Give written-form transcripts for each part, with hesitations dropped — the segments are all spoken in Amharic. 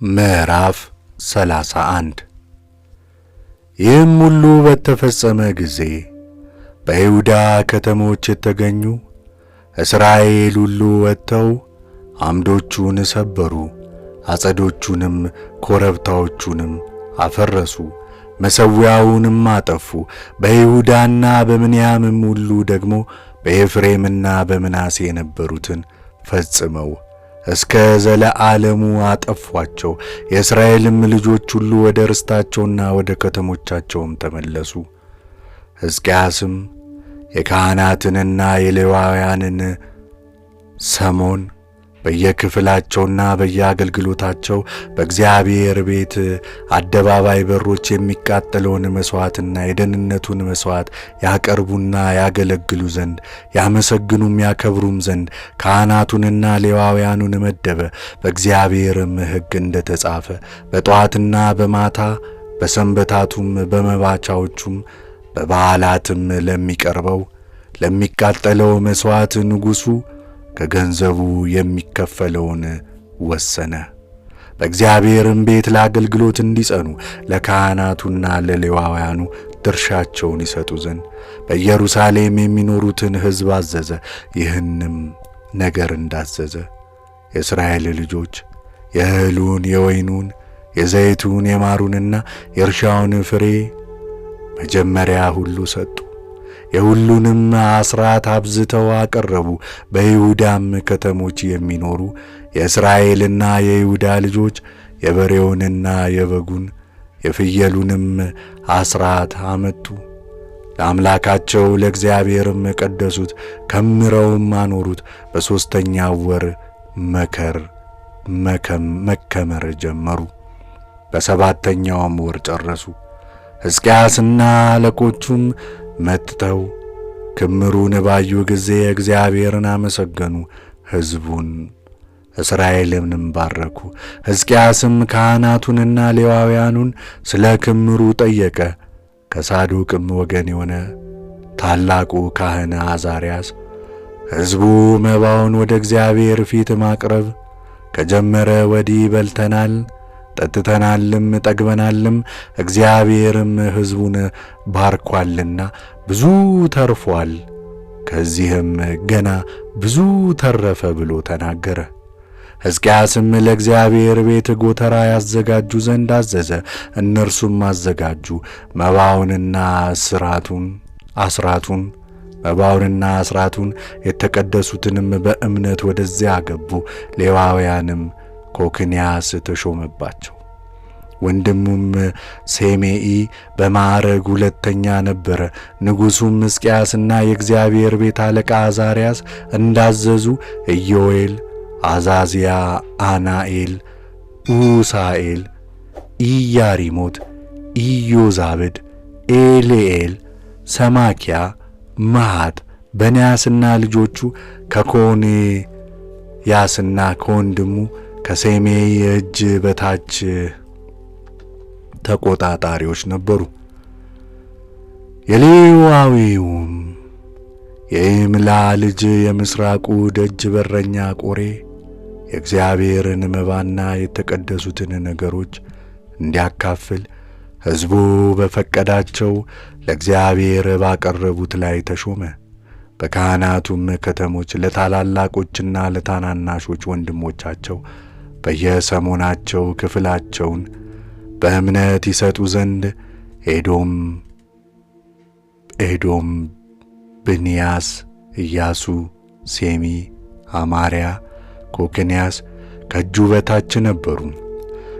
ምዕራፍ 31 ይህም ሁሉ በተፈጸመ ጊዜ በይሁዳ ከተሞች የተገኙ እስራኤል ሁሉ ወጥተው አምዶቹን ሰበሩ፣ አጸዶቹንም ኮረብታዎቹንም አፈረሱ፣ መሠዊያውንም አጠፉ። በይሁዳና በብንያምም ሁሉ ደግሞ በኤፍሬምና በምናሴ የነበሩትን ፈጽመው እስከ ዘለዓለሙ አጠፏቸው። የእስራኤልም ልጆች ሁሉ ወደ ርስታቸውና ወደ ከተሞቻቸውም ተመለሱ። ሕዝቅያስም የካህናትንና የሌዋውያንን ሰሞን በየክፍላቸውና በየአገልግሎታቸው በእግዚአብሔር ቤት አደባባይ በሮች የሚቃጠለውን መሥዋዕትና የደህንነቱን መሥዋዕት ያቀርቡና ያገለግሉ ዘንድ ያመሰግኑም ያከብሩም ዘንድ ካህናቱንና ሌዋውያኑን መደበ። በእግዚአብሔርም ሕግ እንደ ተጻፈ በጠዋትና በማታ በሰንበታቱም በመባቻዎቹም በበዓላትም ለሚቃጠለው መሥዋዕት ንጉሡ ከገንዘቡ የሚከፈለውን ወሰነ። በእግዚአብሔርም ቤት ለአገልግሎት እንዲጸኑ ለካህናቱና ለሌዋውያኑ ድርሻቸውን ይሰጡ ዘንድ በኢየሩሳሌም የሚኖሩትን ሕዝብ አዘዘ። ይህንም ነገር እንዳዘዘ የእስራኤል ልጆች የእህሉን፣ የወይኑን፣ የዘይቱን፣ የማሩንና የእርሻውን ፍሬ መጀመሪያ ሁሉ ሰጡ። የሁሉንም አስራት አብዝተው አቀረቡ። በይሁዳም ከተሞች የሚኖሩ የእስራኤልና የይሁዳ ልጆች የበሬውንና የበጉን የፍየሉንም አስራት አመጡ። ለአምላካቸው ለእግዚአብሔርም ቀደሱት፣ ከምረውም አኖሩት። በሦስተኛው ወር መከመር ጀመሩ። በሰባተኛውም ወር ጨረሱ። ሕዝቅያስና አለቆቹም መጥተው ክምሩን ባዩ ጊዜ እግዚአብሔርን አመሰገኑ፣ ሕዝቡን እስራኤልንም ባረኩ። ሕዝቅያስም ካህናቱንና ሌዋውያኑን ስለ ክምሩ ጠየቀ። ከሳዶቅም ወገን የሆነ ታላቁ ካህን አዛርያስ ሕዝቡ መባውን ወደ እግዚአብሔር ፊት ማቅረብ ከጀመረ ወዲህ በልተናል ጠጥተናልም ጠግበናልም፣ እግዚአብሔርም ሕዝቡን ባርኳልና ብዙ ተርፏል፣ ከዚህም ገና ብዙ ተረፈ ብሎ ተናገረ። ሕዝቅያስም ለእግዚአብሔር ቤት ጎተራ ያዘጋጁ ዘንድ አዘዘ። እነርሱም አዘጋጁ። መባውንና አስራቱን የተቀደሱትንም በእምነት ወደዚያ አገቡ። ሌዋውያንም ኮክንያስ ተሾመባቸው። ወንድሙም ሴሜኢ በማዕረግ ሁለተኛ ነበረ። ንጉሡም ሕዝቅያስና የእግዚአብሔር ቤት አለቃ አዛርያስ እንዳዘዙ ኢዮኤል፣ አዛዝያ፣ አናኤል፣ ኡሳኤል፣ ኢያሪሞት፣ ኢዮዛብድ፣ ኤልኤል፣ ሰማኪያ፣ መሃት፣ በንያስና ልጆቹ ከኮንያስና ከወንድሙ ከሴሜኢ እጅ በታች ተቆጣጣሪዎች ነበሩ። የሌዋዊውም የይምላ ልጅ የምስራቁ ደጅ በረኛ ቆሬ የእግዚአብሔርን መባና የተቀደሱትን ነገሮች እንዲያካፍል ሕዝቡ በፈቀዳቸው ለእግዚአብሔር ባቀረቡት ላይ ተሾመ። በካህናቱም ከተሞች ለታላላቆችና ለታናናሾች ወንድሞቻቸው በየሰሞናቸው ክፍላቸውን በእምነት ይሰጡ ዘንድ ኤዶም፣ ብንያስ፣ ኢያሱ፣ ሴሚ፣ አማርያ፣ ኮክንያስ ከእጁ በታች ነበሩ።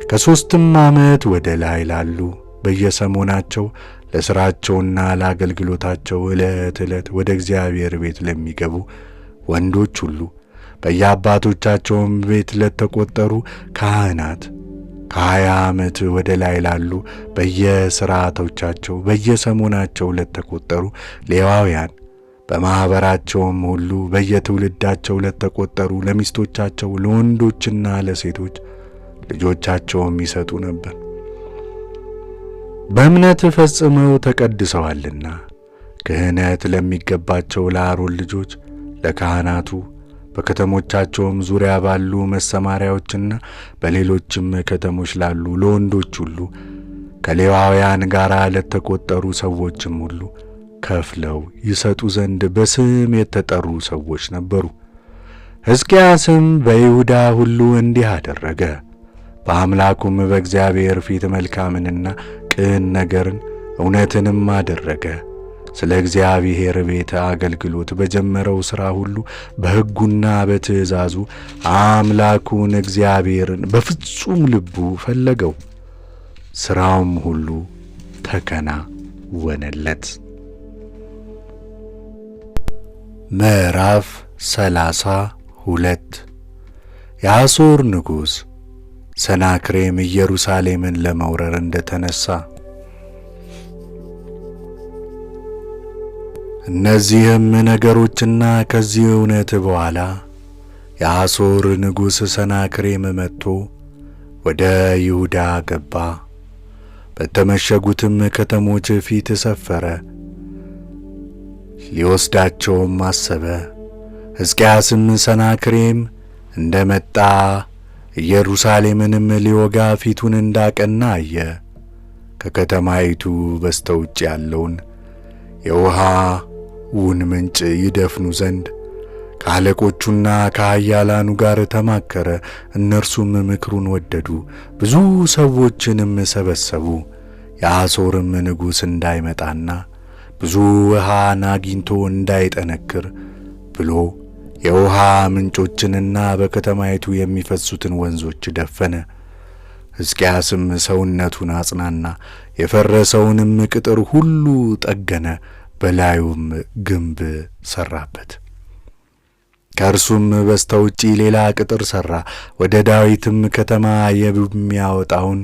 ከሦስትም ዓመት ወደ ላይ ላሉ በየሰሞናቸው ለሥራቸውና ለአገልግሎታቸው ዕለት ዕለት ወደ እግዚአብሔር ቤት ለሚገቡ ወንዶች ሁሉ በየአባቶቻቸውም ቤት ለተቆጠሩ ካህናት ከ20 ዓመት ወደ ላይ ላሉ በየሥርዓቶቻቸው በየሰሞናቸው ለተቆጠሩ ሌዋውያን በማኅበራቸውም ሁሉ በየትውልዳቸው ለተቆጠሩ ለሚስቶቻቸው ለወንዶችና ለሴቶች ልጆቻቸውም ይሰጡ ነበር። በእምነት ፈጽመው ተቀድሰዋልና ክህነት ለሚገባቸው ለአሮን ልጆች ለካህናቱ በከተሞቻቸውም ዙሪያ ባሉ መሰማሪያዎችና በሌሎችም ከተሞች ላሉ ለወንዶች ሁሉ ከሌዋውያን ጋር ለተቆጠሩ ሰዎችም ሁሉ ከፍለው ይሰጡ ዘንድ በስም የተጠሩ ሰዎች ነበሩ። ሕዝቅያስም በይሁዳ ሁሉ እንዲህ አደረገ። በአምላኩም በእግዚአብሔር ፊት መልካምንና ቅን ነገርን እውነትንም አደረገ። ስለ እግዚአብሔር ቤት አገልግሎት በጀመረው ሥራ ሁሉ በሕጉና በትእዛዙ አምላኩን እግዚአብሔርን በፍጹም ልቡ ፈለገው። ሥራውም ሁሉ ተከናወነለት። ምዕራፍ 32 የአሦር ንጉሥ ሰናክሬም ኢየሩሳሌምን ለመውረር እንደተነሣ። እነዚህም ነገሮችና ከዚህ እውነት በኋላ የአሦር ንጉሥ ሰናክሬም መጥቶ ወደ ይሁዳ ገባ፣ በተመሸጉትም ከተሞች ፊት ሰፈረ፣ ሊወስዳቸውም አሰበ። ሕዝቅያስም ሰናክሬም እንደ መጣ ኢየሩሳሌምንም ሊወጋ ፊቱን እንዳቀና አየ። ከከተማይቱ በስተ ውጭ ያለውን የውሃውን ምንጭ ይደፍኑ ዘንድ ከአለቆቹና ከኃያላኑ ጋር ተማከረ። እነርሱም ምክሩን ወደዱ፣ ብዙ ሰዎችንም ሰበሰቡ። የአሦርም ንጉሥ እንዳይመጣና ብዙ ውሃን አግኝቶ እንዳይጠነክር ብሎ የውሃ ምንጮችንና በከተማይቱ የሚፈሱትን ወንዞች ደፈነ። ሕዝቅያስም ሰውነቱን አጽናና፣ የፈረሰውንም ቅጥር ሁሉ ጠገነ፣ በላዩም ግንብ ሠራበት። ከእርሱም በስተ ውጪ ሌላ ቅጥር ሠራ። ወደ ዳዊትም ከተማ የሚያወጣውን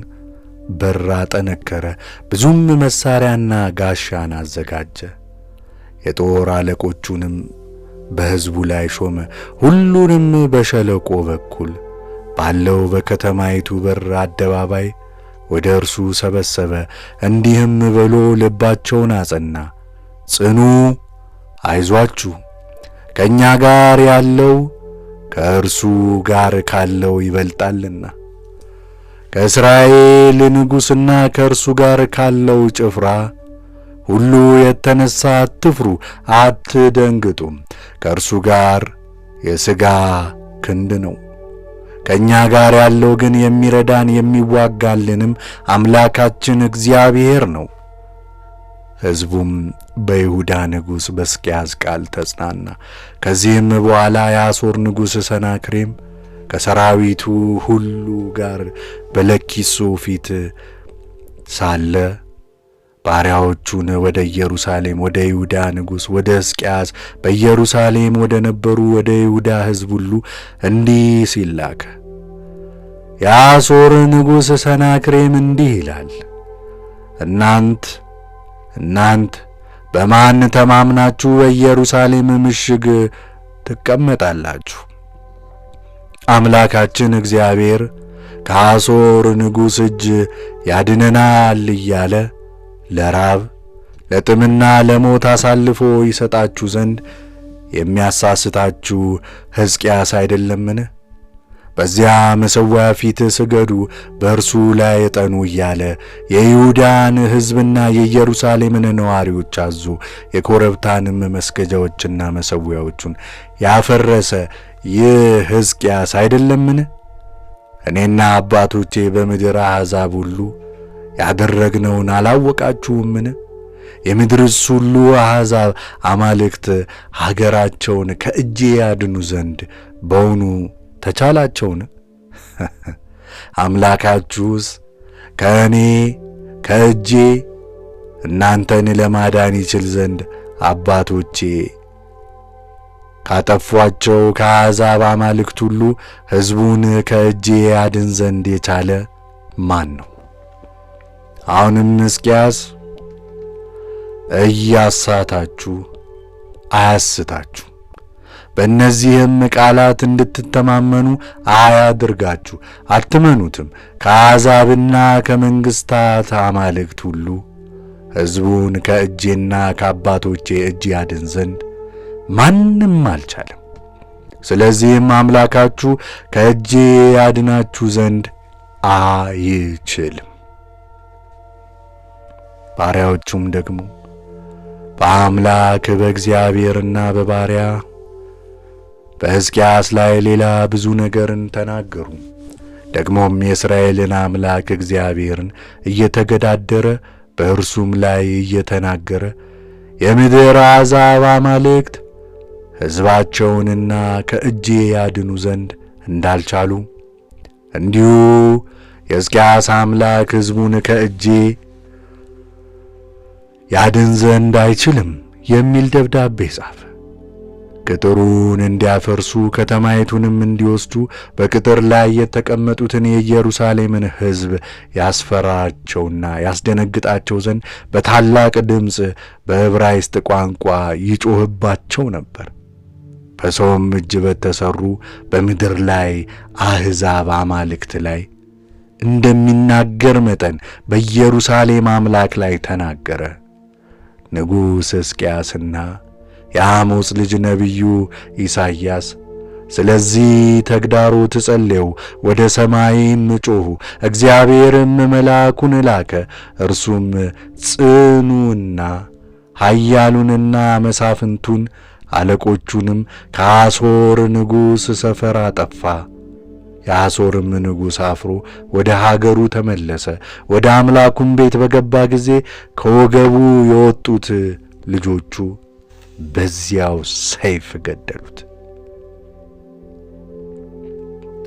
በር አጠነከረ፣ ብዙም መሣሪያና ጋሻን አዘጋጀ። የጦር አለቆቹንም በሕዝቡ ላይ ሾመ። ሁሉንም በሸለቆ በኩል ባለው በከተማይቱ በር አደባባይ ወደ እርሱ ሰበሰበ። እንዲህም ብሎ ልባቸውን አጸና፣ ጽኑ፣ አይዟችሁ፣ ከእኛ ጋር ያለው ከእርሱ ጋር ካለው ይበልጣልና። ከእስራኤል ንጉሥና ከእርሱ ጋር ካለው ጭፍራ ሁሉ የተነሣ አትፍሩ፣ አትደንግጡም። ከእርሱ ጋር የሥጋ ክንድ ነው። ከእኛ ጋር ያለው ግን የሚረዳን የሚዋጋልንም አምላካችን እግዚአብሔር ነው። ሕዝቡም በይሁዳ ንጉሥ በሕዝቅያስ ቃል ተጽናና። ከዚህም በኋላ የአሦር ንጉሥ ሰናክሬም ከሰራዊቱ ሁሉ ጋር በለኪሶ ፊት ሳለ ባሪያዎቹን ወደ ኢየሩሳሌም ወደ ይሁዳ ንጉሥ ወደ ሕዝቅያስ በኢየሩሳሌም ወደ ነበሩ ወደ ይሁዳ ሕዝብ ሁሉ እንዲህ ሲል ላከ። የአሦር ንጉሥ ሰናክሬም እንዲህ ይላል፣ እናንት በማን ተማምናችሁ በኢየሩሳሌም ምሽግ ትቀመጣላችሁ? አምላካችን እግዚአብሔር ከአሦር ንጉሥ እጅ ያድነናል እያለ ለራብ ለጥምና ለሞት አሳልፎ ይሰጣችሁ ዘንድ የሚያሳስታችሁ ሕዝቅያስ አይደለምን? በዚያ መሠዊያ ፊት ስገዱ፣ በእርሱ ላይ ዕጠኑ እያለ የይሁዳን ሕዝብና የኢየሩሳሌምን ነዋሪዎች አዞ የኮረብታንም መስገጃዎችና መሠዊያዎቹን ያፈረሰ ይህ ሕዝቅያስ አይደለምን? እኔና አባቶቼ በምድር አሕዛብ ሁሉ ያደረግነውን አላወቃችሁምን? የምድርስ ሁሉ አሕዛብ አማልክት ሀገራቸውን ከእጄ ያድኑ ዘንድ በውኑ ተቻላቸውን? አምላካችሁስ ከእጄ እናንተን ለማዳን ይችል ዘንድ አባቶቼ ካጠፏቸው ከአሕዛብ አማልክት ሁሉ ሕዝቡን ከእጄ ያድን ዘንድ የቻለ ማን ነው? አሁንም ሕዝቅያስ እያሳታችሁ አያስታችሁ፣ በእነዚህም ቃላት እንድትተማመኑ አያድርጋችሁ፣ አትመኑትም። ከአሕዛብና ከመንግሥታት አማልክት ሁሉ ሕዝቡን ከእጄና ከአባቶቼ እጅ ያድን ዘንድ ማንም አልቻለም። ስለዚህም አምላካችሁ ከእጄ ያድናችሁ ዘንድ አይችልም። ባሪያዎቹም ደግሞ በአምላክ በእግዚአብሔርና በባሪያ በሕዝቅያስ ላይ ሌላ ብዙ ነገርን ተናገሩ። ደግሞም የእስራኤልን አምላክ እግዚአብሔርን እየተገዳደረ በእርሱም ላይ እየተናገረ የምድር አሕዛብ አማልክት ሕዝባቸውንና ከእጄ ያድኑ ዘንድ እንዳልቻሉ እንዲሁ የሕዝቅያስ አምላክ ሕዝቡን ከእጄ ያድን ዘንድ አይችልም የሚል ደብዳቤ ጻፈ። ቅጥሩን እንዲያፈርሱ ከተማይቱንም እንዲወስዱ በቅጥር ላይ የተቀመጡትን የኢየሩሳሌምን ሕዝብ ያስፈራቸውና ያስደነግጣቸው ዘንድ በታላቅ ድምፅ በዕብራይስጥ ቋንቋ ይጮህባቸው ነበር። በሰውም እጅ በተሠሩ በምድር ላይ አሕዛብ አማልክት ላይ እንደሚናገር መጠን በኢየሩሳሌም አምላክ ላይ ተናገረ። ንጉሥ ሕዝቅያስና የአሞጽ ልጅ ነቢዩ ኢሳይያስ ስለዚህ ተግዳሮት ጸለዩ፣ ወደ ሰማይም ጮኹ። እግዚአብሔርም መልአኩን ላከ። እርሱም ጽኑና ኃያሉንና መሳፍንቱን አለቆቹንም ከአሦር ንጉሥ ሰፈር አጠፋ። የአሦርም ንጉሥ አፍሮ ወደ ሀገሩ ተመለሰ። ወደ አምላኩም ቤት በገባ ጊዜ ከወገቡ የወጡት ልጆቹ በዚያው ሰይፍ ገደሉት።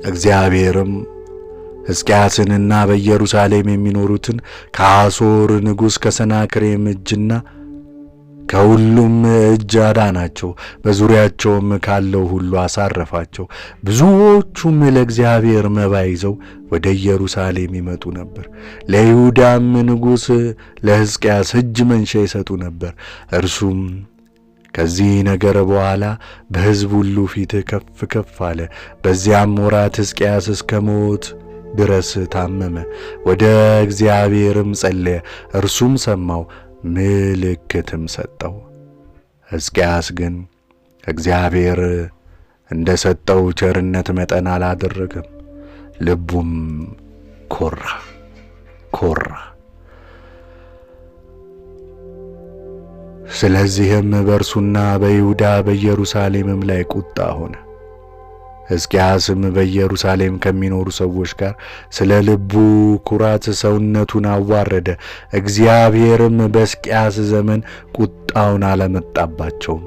እግዚአብሔርም ሕዝቅያስንና በኢየሩሳሌም የሚኖሩትን ከአሦር ንጉሥ ከሰናክሬም እጅና ከሁሉም እጅ አዳናቸው። በዙሪያቸውም ካለው ሁሉ አሳረፋቸው። ብዙዎቹም ለእግዚአብሔር መባ ይዘው ወደ ኢየሩሳሌም ይመጡ ነበር። ለይሁዳም ንጉሥ ለሕዝቅያስ እጅ መንሻ ይሰጡ ነበር። እርሱም ከዚህ ነገር በኋላ በሕዝብ ሁሉ ፊት ከፍ ከፍ አለ። በዚያም ወራት ሕዝቅያስ እስከ ሞት ድረስ ታመመ። ወደ እግዚአብሔርም ጸለየ፣ እርሱም ሰማው፣ ምልክትም ሰጠው። ሕዝቅያስ ግን እግዚአብሔር እንደ ሰጠው ቸርነት መጠን አላደረገም። ልቡም ኮራ። ስለዚህም በእርሱና በይሁዳ በኢየሩሳሌምም ላይ ቁጣ ሆነ። ሕዝቅያስም በኢየሩሳሌም ከሚኖሩ ሰዎች ጋር ስለ ልቡ ኩራት ሰውነቱን አዋረደ። እግዚአብሔርም በሕዝቅያስ ዘመን ቁጣውን አላመጣባቸውም።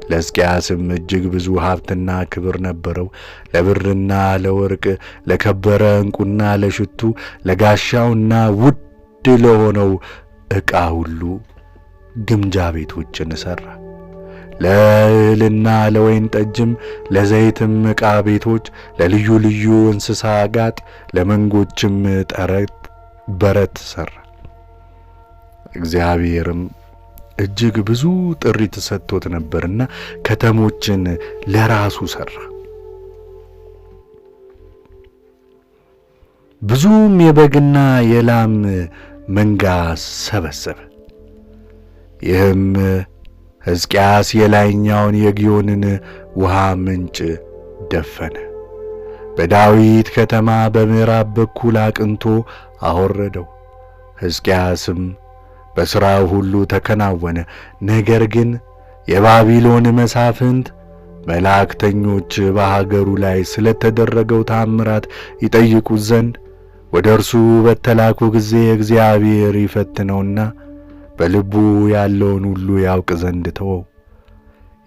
ለሕዝቅያስም እጅግ ብዙ ሀብትና ክብር ነበረው። ለብርና ለወርቅ፣ ለከበረ ዕንቁና ለሽቱ፣ ለጋሻውና ውድ ለሆነው ዕቃ ሁሉ ግምጃ ቤቶችን ሠራ። ለእህልና ለወይን ጠጅም ለዘይትም ዕቃ ቤቶች፣ ለልዩ ልዩ እንስሳ ጋጥ፣ ለመንጎችም በረት ሠራ። እግዚአብሔርም እጅግ ብዙ ጥሪት ሰጥቶት ነበርና ከተሞችን ለራሱ ሠራ። ብዙም የበግና የላም መንጋ ሰበሰበ። ይህም ሕዝቅያስ የላይኛውን የግዮንን ውሃ ምንጭ ደፈነ። በዳዊት ከተማ በምዕራብ በኩል አቅንቶ አወረደው። ሕዝቅያስም በሥራው ሁሉ ተከናወነ። ነገር ግን የባቢሎን መሳፍንት መላእክተኞች በሀገሩ ላይ ስለተደረገው ታምራት ይጠይቁት ዘንድ ወደ እርሱ በተላኩ ጊዜ እግዚአብሔር ይፈትነውና በልቡ ያለውን ሁሉ ያውቅ ዘንድ ተወው።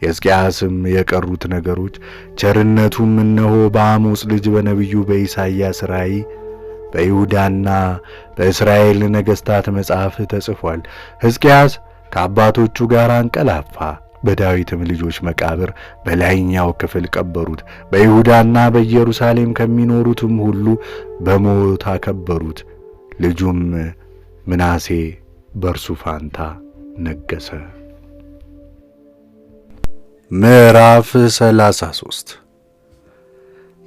የሕዝቅያስም የቀሩት ነገሮች ቸርነቱም እነሆ በአሞጽ ልጅ በነቢዩ በኢሳይያስ ራእይ በይሁዳና በእስራኤል ነገሥታት መጽሐፍ ተጽፏል። ሕዝቅያስ ከአባቶቹ ጋር አንቀላፋ። በዳዊትም ልጆች መቃብር በላይኛው ክፍል ቀበሩት። በይሁዳና በኢየሩሳሌም ከሚኖሩትም ሁሉ በሞት አከበሩት። ልጁም ምናሴ በእርሱ ፋንታ ነገሠ። ምዕራፍ 33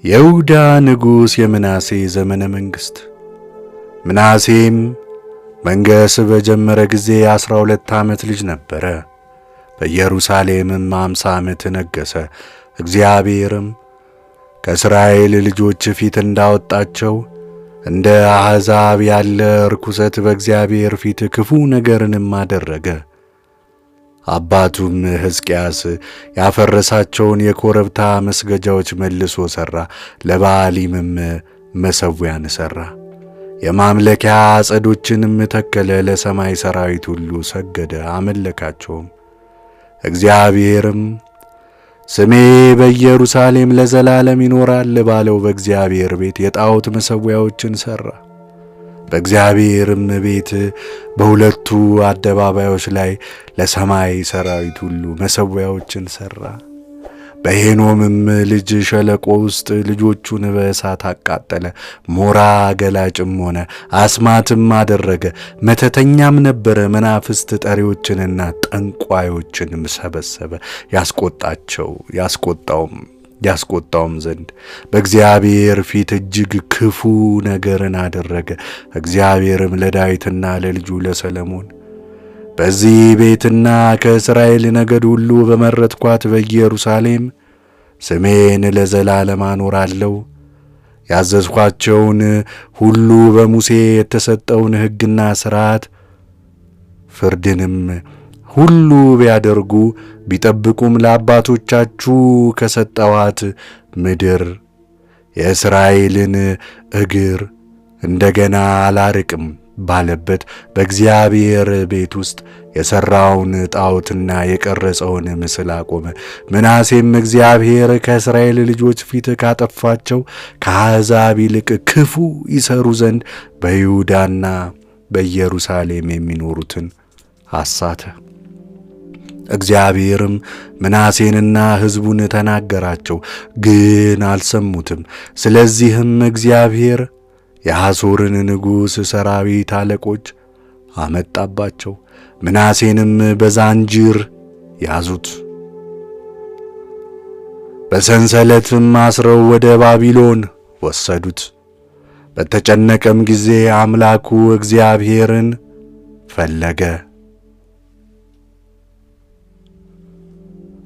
የይሁዳ ንጉሥ የምናሴ ዘመነ መንግሥት። ምናሴም መንገሥ በጀመረ ጊዜ 12 ዓመት ልጅ ነበረ። በኢየሩሳሌምም 50 ዓመት ነገሠ። እግዚአብሔርም ከእስራኤል ልጆች ፊት እንዳወጣቸው እንደ አሕዛብ ያለ ርኩሰት በእግዚአብሔር ፊት ክፉ ነገርንም አደረገ። አባቱም ሕዝቅያስ ያፈረሳቸውን የኮረብታ መስገጃዎች መልሶ ሠራ፣ ለበዓሊምም መሠዊያን ሠራ። የማምለኪያ ዐፀዶችንም ተከለ፣ ለሰማይ ሠራዊት ሁሉ ሰገደ፣ አመለካቸውም። እግዚአብሔርም ስሜ በኢየሩሳሌም ለዘላለም ይኖራል ባለው በእግዚአብሔር ቤት የጣዖት መሠዊያዎችን ሠራ። በእግዚአብሔርም ቤት በሁለቱ አደባባዮች ላይ ለሰማይ ሠራዊት ሁሉ መሠዊያዎችን ሠራ። በሄኖምም ልጅ ሸለቆ ውስጥ ልጆቹን በእሳት አቃጠለ። ሞራ ገላጭም ሆነ፣ አስማትም አደረገ። መተተኛም ነበረ። መናፍስት ጠሪዎችንና ጠንቋዮችንም ሰበሰበ። ያስቆጣውም ዘንድ በእግዚአብሔር ፊት እጅግ ክፉ ነገርን አደረገ። እግዚአብሔርም ለዳዊትና ለልጁ ለሰለሞን በዚህ ቤትና ከእስራኤል ነገድ ሁሉ በመረጥኳት በኢየሩሳሌም ስሜን ለዘላለም አኖራለሁ፣ ያዘዝኳቸውን ሁሉ በሙሴ የተሰጠውን ሕግና ሥርዓት ፍርድንም ሁሉ ቢያደርጉ ቢጠብቁም ለአባቶቻችሁ ከሰጠኋት ምድር የእስራኤልን እግር እንደገና አላርቅም ባለበት በእግዚአብሔር ቤት ውስጥ የሠራውን ጣዖትና የቀረጸውን ምስል አቆመ። ምናሴም እግዚአብሔር ከእስራኤል ልጆች ፊት ካጠፋቸው ከአሕዛብ ይልቅ ክፉ ይሠሩ ዘንድ በይሁዳና በኢየሩሳሌም የሚኖሩትን አሳተ። እግዚአብሔርም ምናሴንና ሕዝቡን ተናገራቸው፣ ግን አልሰሙትም። ስለዚህም እግዚአብሔር የሐሶርን ንጉሥ ሰራዊት አለቆች አመጣባቸው፣ ምናሴንም በዛንጅር ያዙት፣ በሰንሰለትም አስረው ወደ ባቢሎን ወሰዱት። በተጨነቀም ጊዜ አምላኩ እግዚአብሔርን ፈለገ፣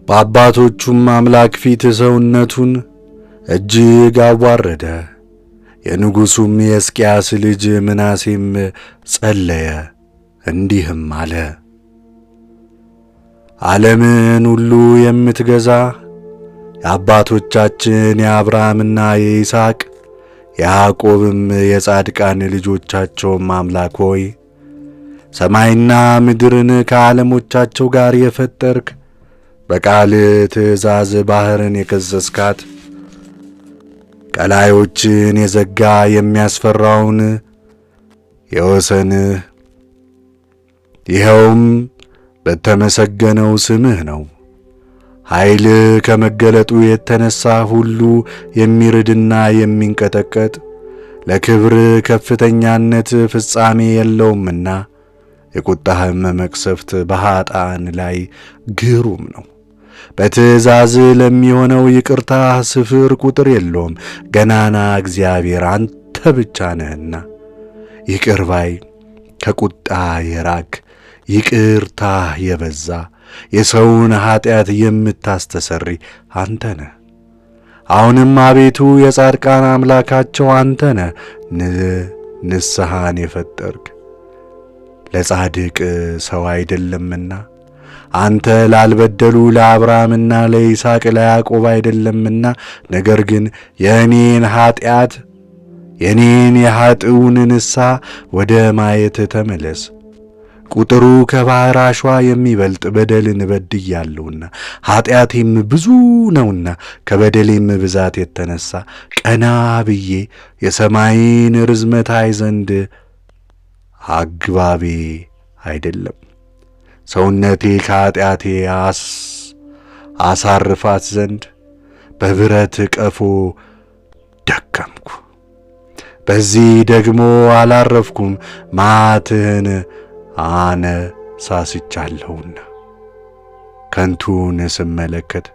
በአባቶቹም አምላክ ፊት ሰውነቱን እጅግ አዋረደ። የንጉሡም የሕዝቅያስ ልጅ ምናሴም ጸለየ፣ እንዲህም አለ። ዓለምን ሁሉ የምትገዛ የአባቶቻችን የአብርሃምና የይስሐቅ የያዕቆብም የጻድቃን ልጆቻቸውም አምላክ ሆይ ሰማይና ምድርን ከዓለሞቻቸው ጋር የፈጠርክ በቃል ትእዛዝ ባሕርን የከዘዝካት ቀላዮችን የዘጋ የሚያስፈራውን የወሰንህ ይኸውም በተመሰገነው ስምህ ነው። ኃይል ከመገለጡ የተነሣ ሁሉ የሚርድና የሚንቀጠቀጥ ለክብር ከፍተኛነት ፍጻሜ የለውምና የቁጣህም መቅሰፍት በኀጣን ላይ ግሩም ነው። በትእዛዝ ለሚሆነው ይቅርታ ስፍር ቁጥር የለውም። ገናና እግዚአብሔር አንተ ብቻ ነህና ይቅር ባይ፣ ከቁጣ የራክ፣ ይቅርታ የበዛ፣ የሰውን ኀጢአት የምታስተሰሪ አንተ ነህ። አሁንም አቤቱ የጻድቃን አምላካቸው አንተ ነህ። ንስሐን የፈጠርክ ለጻድቅ ሰው አይደለምና አንተ ላልበደሉ ለአብርሃምና ለይስሐቅ ለያዕቆብ አይደለምና፣ ነገር ግን የእኔን ኀጢአት የእኔን የኀጥኡን ንስሐ ወደ ማየት ተመለስ። ቁጥሩ ከባሕር አሸዋ የሚበልጥ በደልን በድያለሁና ኀጢአቴም ብዙ ነውና ከበደሌም ብዛት የተነሣ ቀና ብዬ የሰማይን ርዝመት አይ ዘንድ አግባቤ አይደለም። ሰውነቴ ከኀጢአቴ አሳርፋት ዘንድ በብረት ቀፎ ደከምኩ። በዚህ ደግሞ አላረፍኩም፣ መዓትህን አነሳስቻለሁና። ከንቱን ስመለከት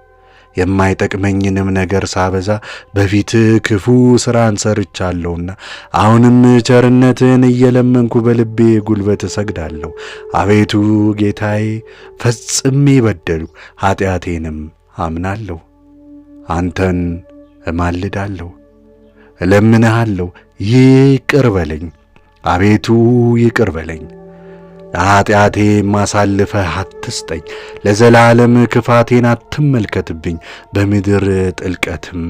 የማይጠቅመኝንም ነገር ሳበዛ በፊትህ ክፉ ሥራን ሰርቻለሁና አሁንም ቸርነትህን እየለመንኩ በልቤ ጉልበት እሰግዳለሁ። አቤቱ ጌታዬ፣ ፈጽሜ በደልሁ፣ ኀጢአቴንም አምናለሁ። አንተን እማልዳለሁ፣ እለምንሃለሁ፣ ይቅር በለኝ። አቤቱ ይቅር በለኝ። ለኃጢአቴም አሳልፈህ አትስጠኝ። ለዘላለም ክፋቴን አትመልከትብኝ፣ በምድር ጥልቀትም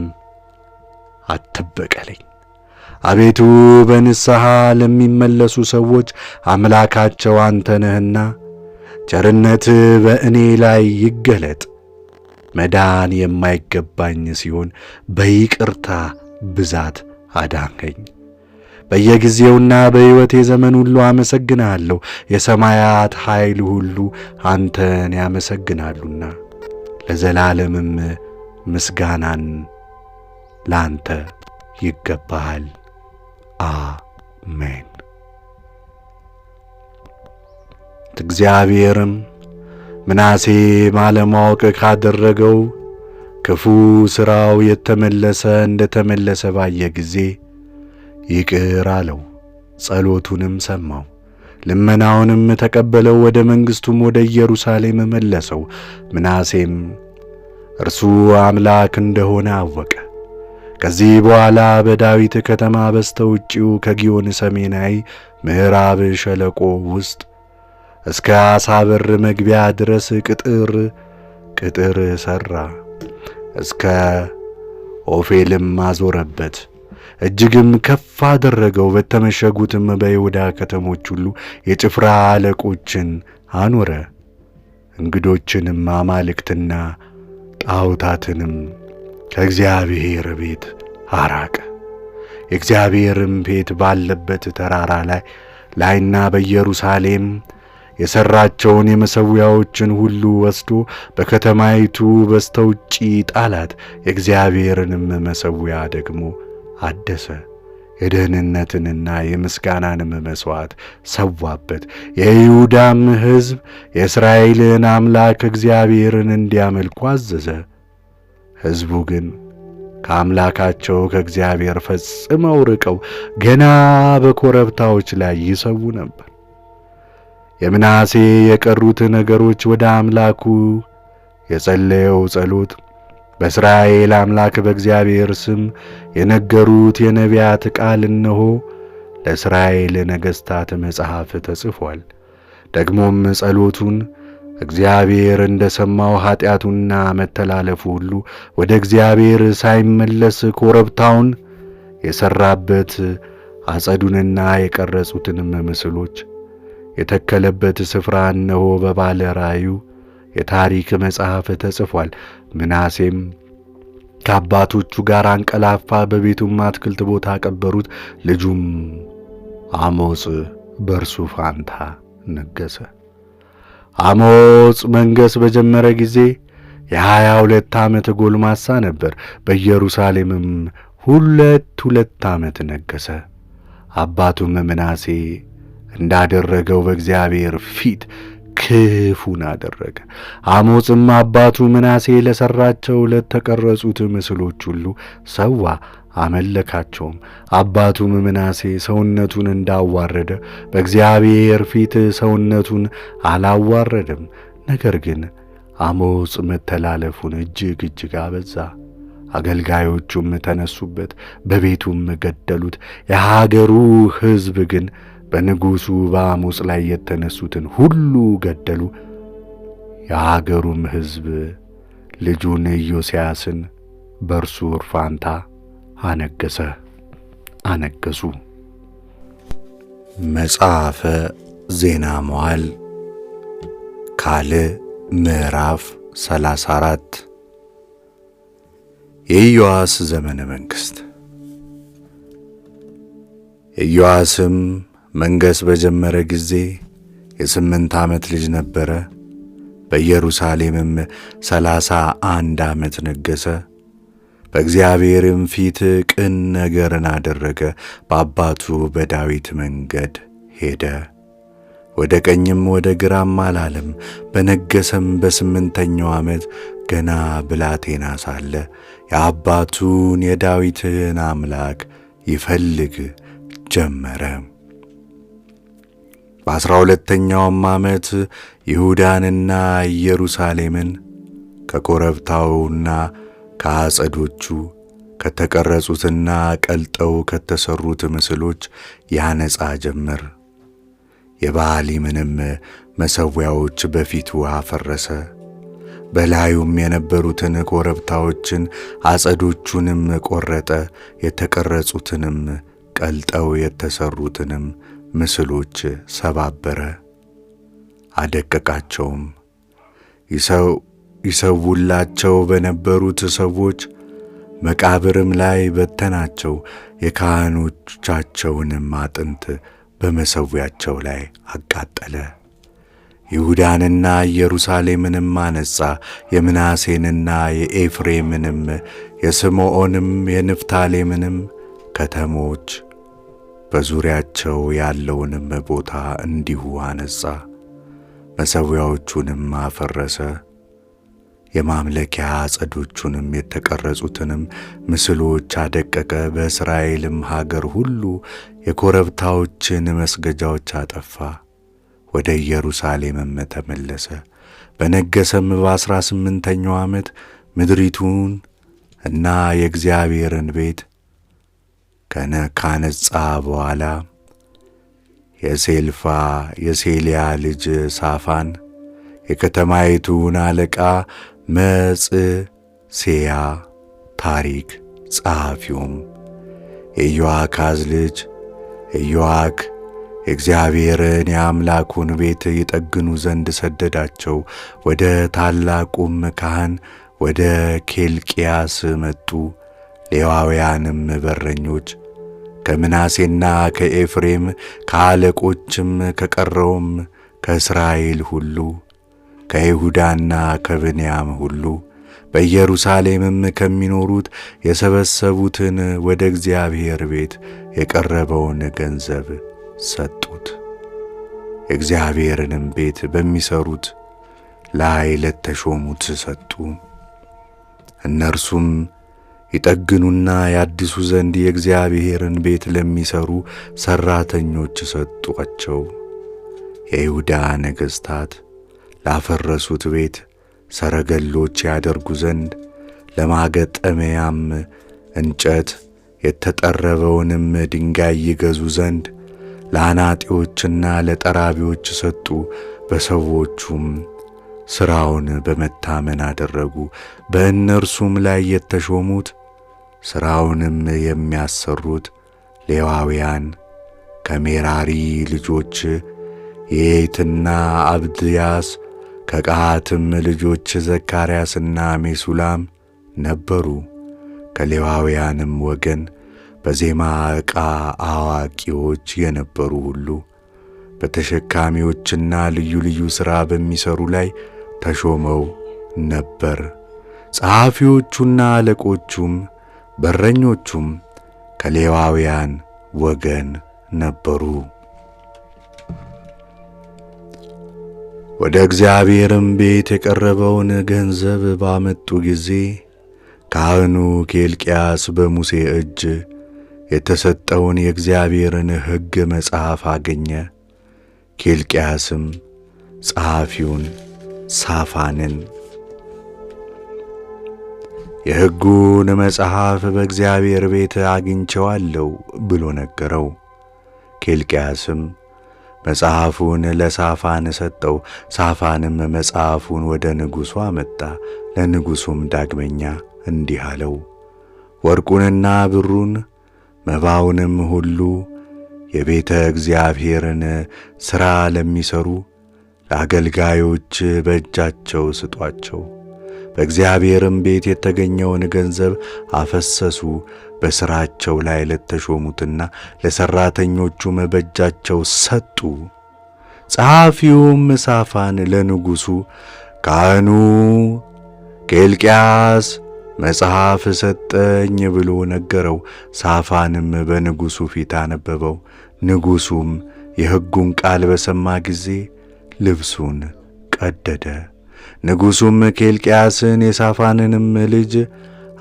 አትበቀለኝ። አቤቱ በንስሐ ለሚመለሱ ሰዎች አምላካቸው አንተ ነህና ቸርነትህ በእኔ ላይ ይገለጥ። መዳን የማይገባኝ ሲሆን በይቅርታ ብዛት አዳንከኝ። በየጊዜውና በሕይወቴ ዘመን ሁሉ አመሰግንሃለሁ። የሰማያት ኃይል ሁሉ አንተን ያመሰግናሉና ለዘላለምም ምስጋናን ላንተ ይገባሃል። አሜን። እግዚአብሔርም ምናሴ ባለማወቅ ካደረገው ክፉ ሥራው እንደተመለሰ ባየ ጊዜ ይቅር አለው፣ ጸሎቱንም ሰማው፣ ልመናውንም ተቀበለው፣ ወደ መንግሥቱም ወደ ኢየሩሳሌም መለሰው። ምናሴም እርሱ አምላክ እንደሆነ አወቀ። ከዚህ በኋላ በዳዊት ከተማ በስተ ውጭው ከጊዮን ሰሜናዊ ምዕራብ ሸለቆ ውስጥ እስከ ዓሣ በር መግቢያ ድረስ ቅጥር ሠራ። እስከ ኦፌልም አዞረበት፣ እጅግም ከፍ አደረገው። በተመሸጉትም በይሁዳ ከተሞች ሁሉ የጭፍራ አለቆችን አኖረ። እንግዶችንም አማልክትና ጣዖታትንም ከእግዚአብሔር ቤት አራቀ። የእግዚአብሔርም ቤት ባለበት ተራራ ላይና በኢየሩሳሌም የሠራቸውን የመሠዊያዎችን ሁሉ ወስዶ በከተማይቱ በስተውጪ ጣላት። የእግዚአብሔርንም መሠዊያ ደግሞ አደሰ። የደህንነትንና የምስጋናንም መሥዋዕት ሰዋበት። የይሁዳም ሕዝብ የእስራኤልን አምላክ እግዚአብሔርን እንዲያመልኩ አዘዘ። ሕዝቡ ግን ከአምላካቸው ከእግዚአብሔር ፈጽመው ርቀው ገና በኮረብታዎች ላይ ይሰዉ ነበር። የምናሴ የቀሩት ነገሮች፣ ወደ አምላኩ የጸለየው ጸሎት፣ በእስራኤል አምላክ በእግዚአብሔር ስም የነገሩት የነቢያት ቃል እነሆ ለእስራኤል ነገሥታት መጽሐፍ ተጽፏል። ደግሞም ጸሎቱን እግዚአብሔር እንደ ሰማው ኃጢአቱና መተላለፉ ሁሉ ወደ እግዚአብሔር ሳይመለስ ኮረብታውን የሠራበት አጸዱንና የቀረጹትንም ምስሎች የተከለበት ስፍራ እነሆ በባለ ራእዩ የታሪክ መጽሐፍ ተጽፏል። ምናሴም ከአባቶቹ ጋር አንቀላፋ፣ በቤቱም አትክልት ቦታ ቀበሩት። ልጁም አሞጽ በእርሱ ፋንታ ነገሠ። አሞጽ መንገሥ በጀመረ ጊዜ የ22 ዓመት ጎልማሳ ነበር። በኢየሩሳሌምም ሁለት ዓመት ነገሠ። አባቱም ምናሴ እንዳደረገው በእግዚአብሔር ፊት ክፉን አደረገ። አሞጽም አባቱ ምናሴ ለሠራቸው ለተቀረጹት ምስሎች ሁሉ ሰዋ፣ አመለካቸውም። አባቱም ምናሴ ሰውነቱን እንዳዋረደ በእግዚአብሔር ፊት ሰውነቱን አላዋረደም። ነገር ግን አሞጽ መተላለፉን እጅግ አበዛ። አገልጋዮቹም ተነሱበት፣ በቤቱም ገደሉት። የሀገሩ ሕዝብ ግን በንጉሡ በአሞጽ ላይ የተነሱትን ሁሉ ገደሉ። የሀገሩም ሕዝብ ልጁን ኢዮስያስን በእርሱ ፋንታ አነገሡ። መጽሐፈ ዜና መዋዕል ካልዕ ምዕራፍ 34 የኢዮአስ ዘመነ መንግሥት። ኢዮአስም መንገሥ በጀመረ ጊዜ የ8 ዓመት ልጅ ነበረ። በኢየሩሳሌምም 31 ዓመት ነገሠ። በእግዚአብሔርም ፊት ቅን ነገርን አደረገ። በአባቱ በዳዊት መንገድ ሄደ፣ ወደ ቀኝም ወደ ግራም አላለም። በነገሠም በ8ኛው ዓመት ገና ብላቴና ሳለ የአባቱን የዳዊትን አምላክ ይፈልግ ጀመረ። በ12ኛውም ዓመት ይሁዳንና ኢየሩሳሌምን ከኮረብታውና ከአጸዶቹ ከተቀረጹትና ቀልጠው ከተሰሩት ምስሎች ያነጻ ጀመር። የበዓሊምንም መሠዊያዎች በፊቱ አፈረሰ። በላዩም የነበሩትን ኮረብታዎችን አጸዶቹንም ቈረጠ። የተቀረጹትንም ቀልጠው የተሰሩትንም ምስሎች ሰባበረ፣ አደቀቃቸውም። ይሰውላቸው በነበሩት ሰዎች መቃብርም ላይ በተናቸው። የካህኖቻቸውንም አጥንት በመሠዊያቸው ላይ አቃጠለ። ይሁዳንና ኢየሩሳሌምንም አነጻ። የምናሴንና የኤፍሬምንም የስምዖንም የንፍታሌምንም ከተሞች በዙሪያቸው ያለውንም ቦታ እንዲሁ አነጻ። መሠዊያዎቹንም አፈረሰ። የማምለኪያ አጸዶቹንም የተቀረጹትንም ምስሎች አደቀቀ። በእስራኤልም ሀገር ሁሉ የኮረብታዎችን መስገጃዎች አጠፋ። ወደ ኢየሩሳሌምም ተመለሰ። በነገሰም በ18ኛው ዓመት ምድሪቱን እና የእግዚአብሔርን ቤት ካነጻ በኋላ የሴልያ ልጅ ሳፋን፣ የከተማይቱን አለቃ መጽሴያ፣ ታሪክ ጸሐፊውም የኢዮአካዝ ልጅ ኢዮአክ የእግዚአብሔርን የአምላኩን ቤት ይጠግኑ ዘንድ ሰደዳቸው። ወደ ታላቁም ካህን ወደ ኬልቅያስ መጡ። ሌዋውያንም በረኞች ከምናሴና ከኤፍሬም ከአለቆችም ከቀረውም ከእስራኤል ሁሉ ከይሁዳና ከብንያም ሁሉ በኢየሩሳሌምም ከሚኖሩት የሰበሰቡትን ወደ እግዚአብሔር ቤት የቀረበውን ገንዘብ ሰጡት። የእግዚአብሔርንም ቤት በሚሠሩት ላይ ለተሾሙት ሰጡ። እነርሱም ይጠግኑና ያድሱ ዘንድ የእግዚአብሔርን ቤት ለሚሠሩ ሠራተኞች ሰጡአቸው። የይሁዳ ነገሥታት ላፈረሱት ቤት ሰረገሎች ያደርጉ ዘንድ ለማገጠሚያም እንጨት የተጠረበውንም ድንጋይ ይገዙ ዘንድ ለአናጢዎችና ለጠራቢዎች ሰጡ። በሰዎቹም ሥራውን በመታመን አደረጉ። በእነርሱም ላይ የተሾሙት ሥራውንም የሚያሰሩት ሌዋውያን ከሜራሪ ልጆች የየትና አብድያስ ከቀዓትም ልጆች ዘካርያስና ሜሱላም ነበሩ። ከሌዋውያንም ወገን በዜማ ዕቃ አዋቂዎች የነበሩ ሁሉ በተሸካሚዎችና ልዩ ልዩ ሥራ በሚሠሩ ላይ ተሾመው ነበር። ጸሐፊዎቹና አለቆቹም በረኞቹም ከሌዋውያን ወገን ነበሩ። ወደ እግዚአብሔርም ቤት የቀረበውን ገንዘብ ባመጡ ጊዜ ካህኑ ኬልቅያስ በሙሴ እጅ የተሰጠውን የእግዚአብሔርን ሕግ መጽሐፍ አገኘ። ኬልቅያስም ጸሐፊውን ሳፋንን የሕጉን መጽሐፍ በእግዚአብሔር ቤት አግኝቼዋለሁ ብሎ ነገረው። ኬልቅያስም መጽሐፉን ለሳፋን ሰጠው። ሳፋንም መጽሐፉን ወደ ንጉሡ አመጣ። ለንጉሡም ዳግመኛ እንዲህ አለው፣ ወርቁንና ብሩን መባውንም ሁሉ የቤተ እግዚአብሔርን ሥራ ለሚሠሩ ለአገልጋዮች በእጃቸው ስጧቸው። በእግዚአብሔርም ቤት የተገኘውን ገንዘብ አፈሰሱ። በሥራቸው ላይ ለተሾሙትና ለሠራተኞቹም በእጃቸው ሰጡ። ጸሐፊውም ሳፋን ለንጉሡ ካህኑ ኬልቅያስ መጽሐፍ ሰጠኝ ብሎ ነገረው። ሳፋንም በንጉሡ ፊት አነበበው። ንጉሡም የሕጉን ቃል በሰማ ጊዜ ልብሱን ቀደደ። ንጉሡም ኬልቅያስን የሳፋንንም ልጅ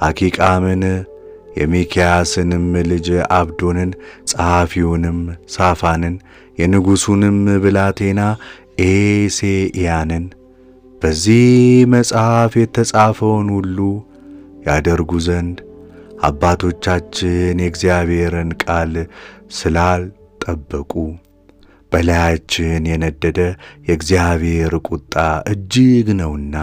አኪቃምን የሚክያስንም ልጅ አብዶንን ጸሐፊውንም ሳፋንን የንጉሡንም ብላቴና ኤሴያንን በዚህ መጽሐፍ የተጻፈውን ሁሉ ያደርጉ ዘንድ አባቶቻችን የእግዚአብሔርን ቃል ስላልጠበቁ በላያችን የነደደ የእግዚአብሔር ቁጣ እጅግ ነውና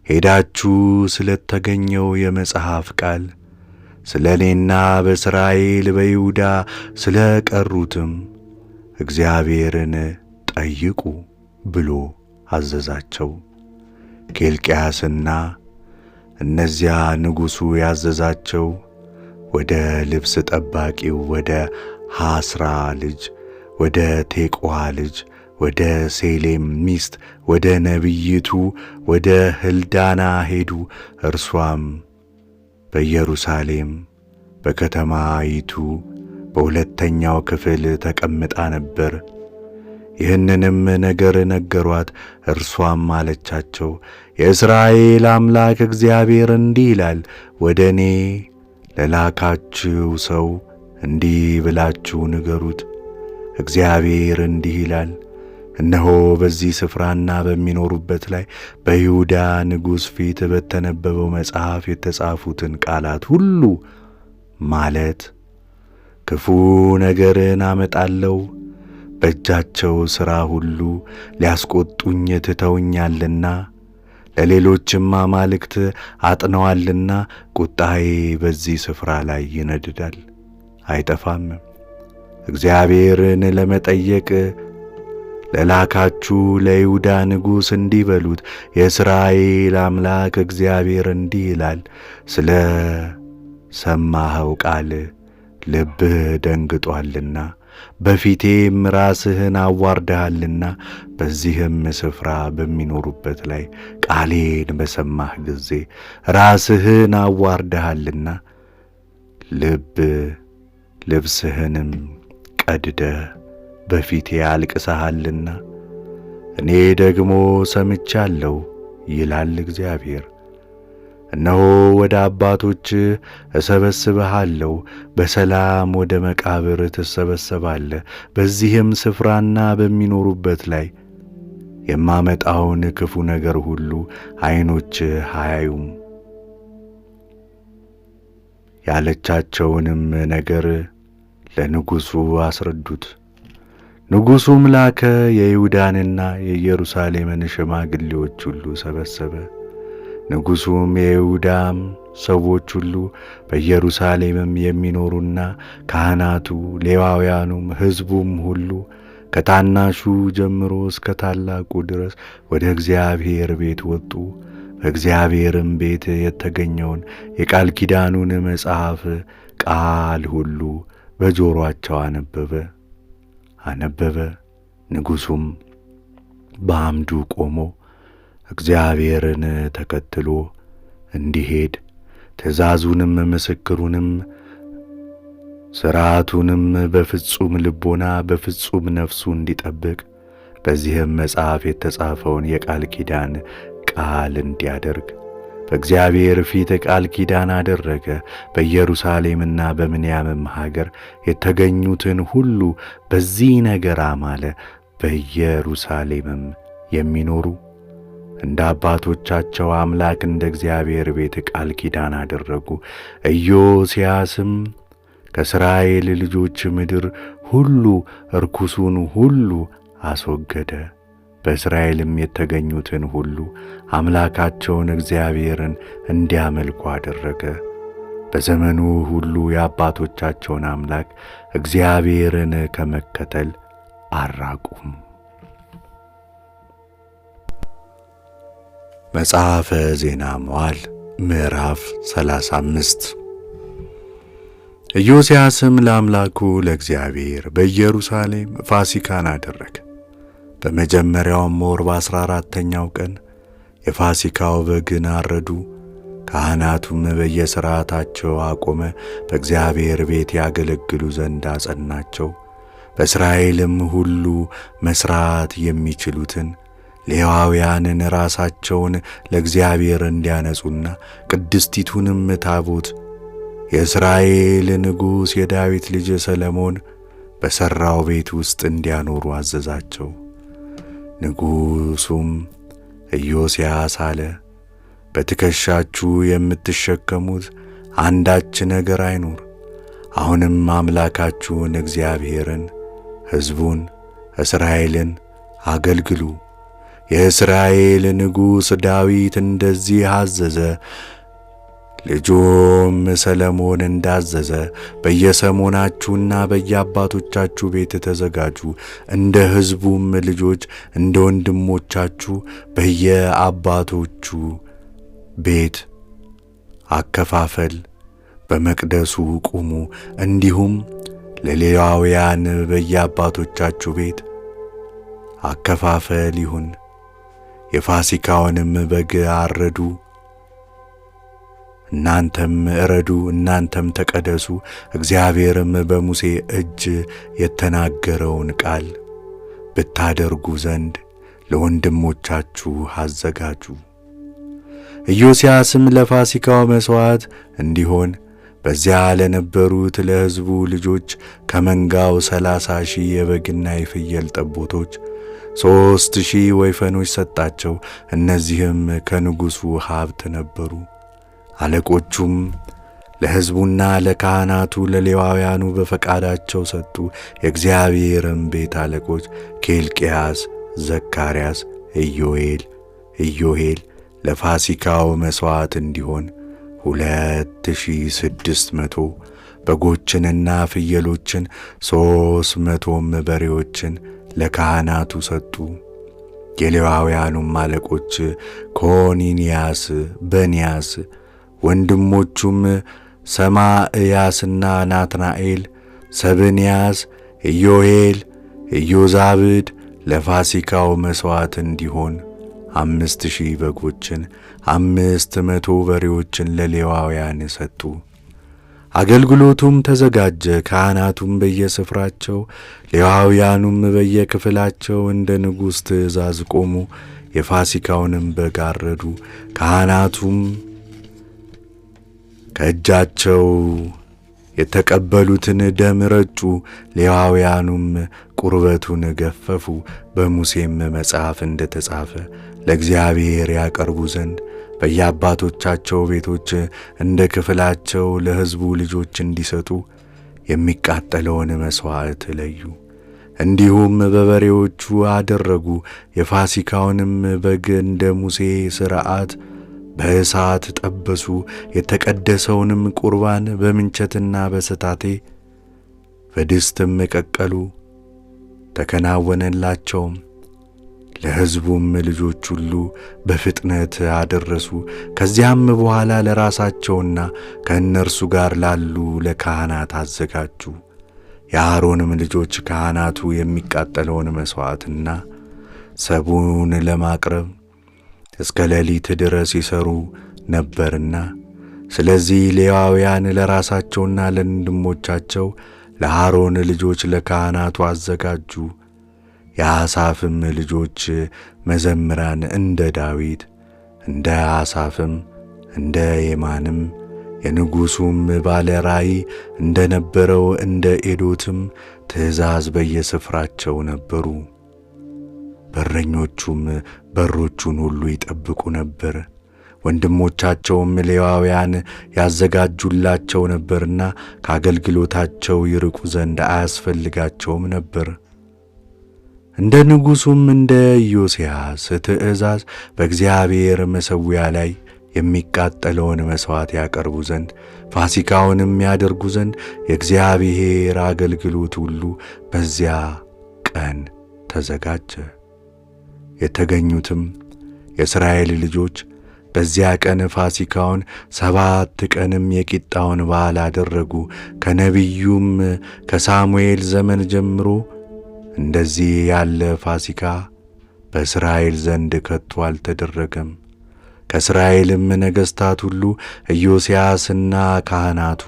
ሄዳችሁ ስለተገኘው የመጽሐፍ ቃል ስለ እኔና በእስራኤል በይሁዳ ስለ ቀሩትም እግዚአብሔርን ጠይቁ ብሎ አዘዛቸው። ኬልቅያስና እነዚያ ንጉሡ ያዘዛቸው ወደ ልብስ ጠባቂው ወደ ሐስራ ልጅ ወደ ቴቁዋ ልጅ ወደ ሴሌም ሚስት ወደ ነቢይቱ ወደ ሕልዳና ሄዱ። እርሷም በኢየሩሳሌም በከተማይቱ በሁለተኛው ክፍል ተቀምጣ ነበር። ይህንንም ነገር ነገሯት። እርሷም አለቻቸው፣ የእስራኤል አምላክ እግዚአብሔር እንዲህ ይላል፣ ወደ እኔ ለላካችሁ ሰው እንዲህ ብላችሁ ንገሩት፣ እግዚአብሔር እንዲህ ይላል፣ እነሆ በዚህ ስፍራና በሚኖሩበት ላይ በይሁዳ ንጉሥ ፊት በተነበበው መጽሐፍ የተጻፉትን ቃላት ሁሉ ማለት ክፉ ነገርን አመጣለሁ። በእጃቸው ሥራ ሁሉ ሊያስቈጡኝ ትተውኛልና ለሌሎችም አማልክት አጥነዋልና ቁጣዬ በዚህ ስፍራ ላይ ይነድዳል አይጠፋም። እግዚአብሔርን ለመጠየቅ ለላካችሁ ለይሁዳ ንጉሥ እንዲህ በሉት፣ የእስራኤል አምላክ እግዚአብሔር እንዲህ ይላል፣ ስለ ሰማኸው ቃል ልብህ ደንግጦአልና በፊቴም ራስህን አዋርደሃልና በዚህም ስፍራ በሚኖሩበት ላይ ቃሌን በሰማህ ጊዜ ራስህን አዋርደሃልና ልብስህንም ቀድደህ በፊቴ አልቅሰሃልና እኔ ደግሞ ሰምቻለሁ ይላል እግዚአብሔር። እነሆ ወደ አባቶችህ እሰበስብሃለሁ፣ በሰላም ወደ መቃብር ትሰበሰባለህ። በዚህም ስፍራና በሚኖሩበት ላይ የማመጣውን ክፉ ነገር ሁሉ ዓይኖችህ አያዩም። ያለቻቸውንም ነገር ለንጉሡ አስረዱት። ንጉሡም ላከ፣ የይሁዳንና የኢየሩሳሌምን ሽማግሌዎች ሁሉ ሰበሰበ። ንጉሡም የይሁዳም ሰዎች ሁሉ በኢየሩሳሌምም የሚኖሩና ካህናቱ፣ ሌዋውያኑም፣ ሕዝቡም ሁሉ ከታናሹ ጀምሮ እስከ ታላቁ ድረስ ወደ እግዚአብሔር ቤት ወጡ። በእግዚአብሔርም ቤት የተገኘውን የቃል ኪዳኑን መጽሐፍ ቃል ሁሉ በጆሮአቸው አነበበ። ንጉሡም በአምዱ ቆሞ እግዚአብሔርን ተከትሎ እንዲሄድ ትእዛዙንም ምስክሩንም ሥርዓቱንም በፍጹም ልቦና በፍጹም ነፍሱ እንዲጠብቅ በዚህም መጽሐፍ የተጻፈውን የቃል ኪዳን ቃል እንዲያደርግ በእግዚአብሔር ፊት ቃል ኪዳን አደረገ። በኢየሩሳሌምና በምንያምም ሀገር የተገኙትን ሁሉ በዚህ ነገር አማለ። በኢየሩሳሌምም የሚኖሩ እንደ አባቶቻቸው አምላክ እንደ እግዚአብሔር ቤት ቃል ኪዳን አደረጉ። ኢዮስያስም ከእስራኤል ልጆች ምድር ሁሉ ርኩሱን ሁሉ አስወገደ። በእስራኤልም የተገኙትን ሁሉ አምላካቸውን እግዚአብሔርን እንዲያመልኩ አደረገ። በዘመኑ ሁሉ የአባቶቻቸውን አምላክ እግዚአብሔርን ከመከተል አልራቁም። መጽሐፈ ዜና መዋዕል ምዕራፍ 35 ኢዮስያስም ለአምላኩ ለእግዚአብሔር በኢየሩሳሌም ፋሲካን አደረገ። በመጀመሪያውም ወር በ14ተኛው ቀን የፋሲካው በግን አረዱ። ካህናቱም በየሥርዓታቸው አቆመ። በእግዚአብሔር ቤት ያገለግሉ ዘንድ አጸናቸው። በእስራኤልም ሁሉ መሥራት የሚችሉትን ሌዋውያንን ራሳቸውን ለእግዚአብሔር እንዲያነጹና ቅድስቲቱንም ታቦት የእስራኤል ንጉሥ የዳዊት ልጅ ሰሎሞን በሠራው ቤት ውስጥ እንዲያኖሩ አዘዛቸው። ንጉሡም ኢዮስያስ አለ፣ በትከሻችሁ የምትሸከሙት አንዳች ነገር አይኑር። አሁንም አምላካችሁን እግዚአብሔርን፣ ሕዝቡን እስራኤልን አገልግሉ። የእስራኤል ንጉሥ ዳዊት እንደዚህ አዘዘ፣ ልጁም ሰለሞን እንዳዘዘ በየሰሞናችሁና በየአባቶቻችሁ ቤት ተዘጋጁ። እንደ ሕዝቡም ልጆች እንደ ወንድሞቻችሁ በየአባቶቹ ቤት አከፋፈል በመቅደሱ ቁሙ። እንዲሁም ለሌዋውያን በየአባቶቻችሁ ቤት አከፋፈል ይሁን። የፋሲካውንም በግ አረዱ። እናንተም እረዱ፣ እናንተም ተቀደሱ። እግዚአብሔርም በሙሴ እጅ የተናገረውን ቃል ብታደርጉ ዘንድ ለወንድሞቻችሁ አዘጋጁ። ኢዮስያስም ለፋሲካው መሥዋዕት እንዲሆን በዚያ ለነበሩት ለሕዝቡ ልጆች ከመንጋው 30,000 የበግና የፍየል ጠቦቶች 3,000 ወይፈኖች ሰጣቸው። እነዚህም ከንጉሡ ሀብት ነበሩ። አለቆቹም ለሕዝቡና ለካህናቱ ለሌዋውያኑ በፈቃዳቸው ሰጡ። የእግዚአብሔርም ቤት አለቆች ኬልቅያስ፣ ዘካርያስ፣ ኢዮሄል ለፋሲካው መሥዋዕት እንዲሆን 2,600 በጎችንና ፍየሎችን 300ም በሬዎችን ለካህናቱ ሰጡ። የሌዋውያኑም አለቆች ኮኒንያስ፣ በንያስ ወንድሞቹም ሰማዕያስና ናትናኤል፣ ሰብንያስ፣ ኢዮሄል፣ ኢዮዛብድ ለፋሲካው መሥዋዕት እንዲሆን 5,000 በጎችን 500 በሬዎችን ለሌዋውያን ሰጡ። አገልግሎቱም ተዘጋጀ። ካህናቱም በየስፍራቸው ሌዋውያኑም በየክፍላቸው እንደ ንጉሥ ትእዛዝ ቆሙ። የፋሲካውንም በግ አረዱ። ካህናቱም ከእጃቸው የተቀበሉትን ደም ረጩ። ሌዋውያኑም ቁርበቱን ገፈፉ። በሙሴም መጽሐፍ እንደ ተጻፈ ለእግዚአብሔር ያቀርቡ ዘንድ በየአባቶቻቸው ቤቶች እንደ ክፍላቸው ለሕዝቡ ልጆች እንዲሰጡ የሚቃጠለውን መሥዋዕት ለዩ። እንዲሁም በበሬዎቹ አደረጉ። የፋሲካውንም በግ እንደ ሙሴ ሥርዓት በእሳት ጠበሱ። የተቀደሰውንም ቁርባን በምንቸትና በሰታቴ በድስትም ቀቀሉ። ተከናወነላቸውም። ለሕዝቡም ልጆች ሁሉ በፍጥነት አደረሱ። ከዚያም በኋላ ለራሳቸውና ከእነርሱ ጋር ላሉ ለካህናት አዘጋጁ። የአሮንም ልጆች ካህናቱ የሚቃጠለውን መሥዋዕትና ሰቡን ለማቅረብ እስከ ሌሊት ድረስ ይሠሩ ነበርና፣ ስለዚህ ሌዋውያን ለራሳቸውና ለወንድሞቻቸው ለአሮን ልጆች ለካህናቱ አዘጋጁ። የአሳፍም ልጆች መዘምራን እንደ ዳዊት እንደ አሳፍም እንደ የማንም የንጉሡም ባለ ራእይ እንደ ነበረው እንደ ኤዶትም ትእዛዝ በየስፍራቸው ነበሩ። በረኞቹም በሮቹን ሁሉ ይጠብቁ ነበር። ወንድሞቻቸውም ሌዋውያን ያዘጋጁላቸው ነበርና ከአገልግሎታቸው ይርቁ ዘንድ አያስፈልጋቸውም ነበር። እንደ ንጉሡም እንደ ኢዮስያስ ትእዛዝ በእግዚአብሔር መሠዊያ ላይ የሚቃጠለውን መሥዋዕት ያቀርቡ ዘንድ ፋሲካውንም ያደርጉ ዘንድ የእግዚአብሔር አገልግሎት ሁሉ በዚያ ቀን ተዘጋጀ። የተገኙትም የእስራኤል ልጆች በዚያ ቀን ፋሲካውን 7 ቀንም የቂጣውን በዓል አደረጉ። ከነቢዩም ከሳሙኤል ዘመን ጀምሮ እንደዚህ ያለ ፋሲካ በእስራኤል ዘንድ ከቶ አልተደረገም። ከእስራኤልም ነገሥታት ሁሉ ኢዮስያስና ካህናቱ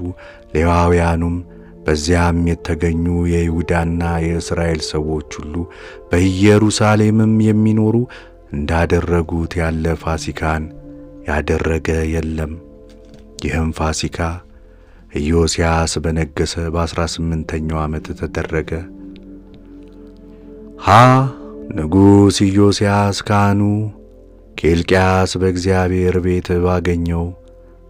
ሌዋውያኑም በዚያም የተገኙ የይሁዳና የእስራኤል ሰዎች ሁሉ በኢየሩሳሌምም የሚኖሩ እንዳደረጉት ያለ ፋሲካን ያደረገ የለም። ይህም ፋሲካ ኢዮስያስ በነገሠ በ18ኛው ዓመት ተደረገ። ንጉሥ ኢዮስያስ ካህኑ ኬልቅያስ በእግዚአብሔር ቤት ባገኘው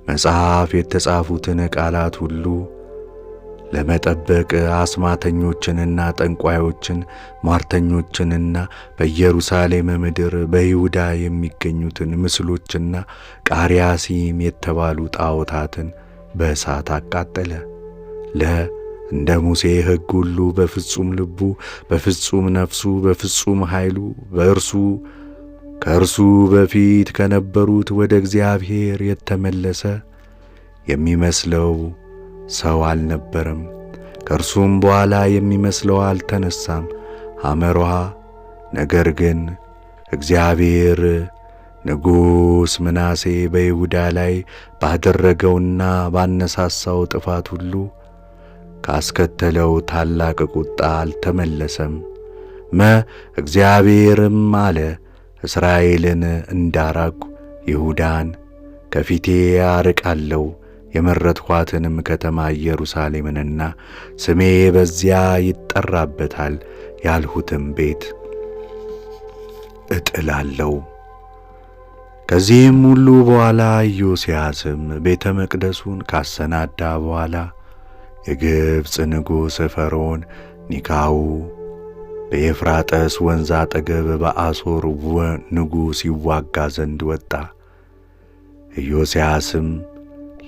መጽሐፍ የተጻፉትን ቃላት ሁሉ ለመጠበቅ አስማተኞችንና ጠንቋዮችን፣ ሟርተኞችንና በኢየሩሳሌም ምድር በይሁዳ የሚገኙትን ምስሎችና ቃሪያሲም የተባሉ ጣዖታትን በእሳት አቃጠለ። እንደ ሙሴ ሕግ ሁሉ በፍጹም ልቡ፣ በፍጹም ነፍሱ፣ በፍጹም ኃይሉ ከእርሱ በፊት ከነበሩት ወደ እግዚአብሔር የተመለሰ የሚመስለው ሰው አልነበረም። ከእርሱም በኋላ የሚመስለው አልተነሳም። ሐመሮሃ ነገር ግን እግዚአብሔር ንጉሥ ምናሴ በይሁዳ ላይ ባደረገውና ባነሳሳው ጥፋት ሁሉ ካስከተለው ታላቅ ቁጣ አልተመለሰም። እግዚአብሔርም አለ፣ እስራኤልን እንዳራቅሁ ይሁዳን ከፊቴ አርቃለሁ፣ የመረጥኋትንም ከተማ ኢየሩሳሌምንና ስሜ በዚያ ይጠራበታል ያልሁትም ቤት እጥላለሁ። ከዚህም ሁሉ በኋላ ኢዮስያስም ቤተ መቅደሱን ካሰናዳ በኋላ የግብፅ ንጉሥ ፈርዖን ኒካዑ በኤፍራጥስ ወንዝ አጠገብ በአሦር ንጉሥ ይዋጋ ዘንድ ወጣ። ኢዮስያስም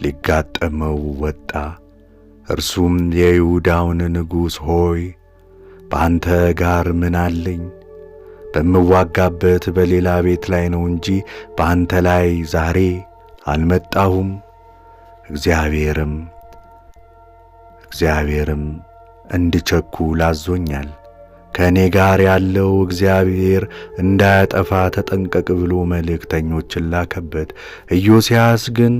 ሊጋጠመው ወጣ። እርሱም የይሁዳውን ንጉሥ ሆይ በአንተ ጋር ምን አለኝ? በምዋጋበት በሌላ ቤት ላይ ነው እንጂ በአንተ ላይ ዛሬ አልመጣሁም። እግዚአብሔርም እንድቸኩል አዞኛል። ከእኔ ጋር ያለው እግዚአብሔር እንዳያጠፋ ተጠንቀቅ ብሎ መልእክተኞችን ላከበት። ኢዮስያስ ግን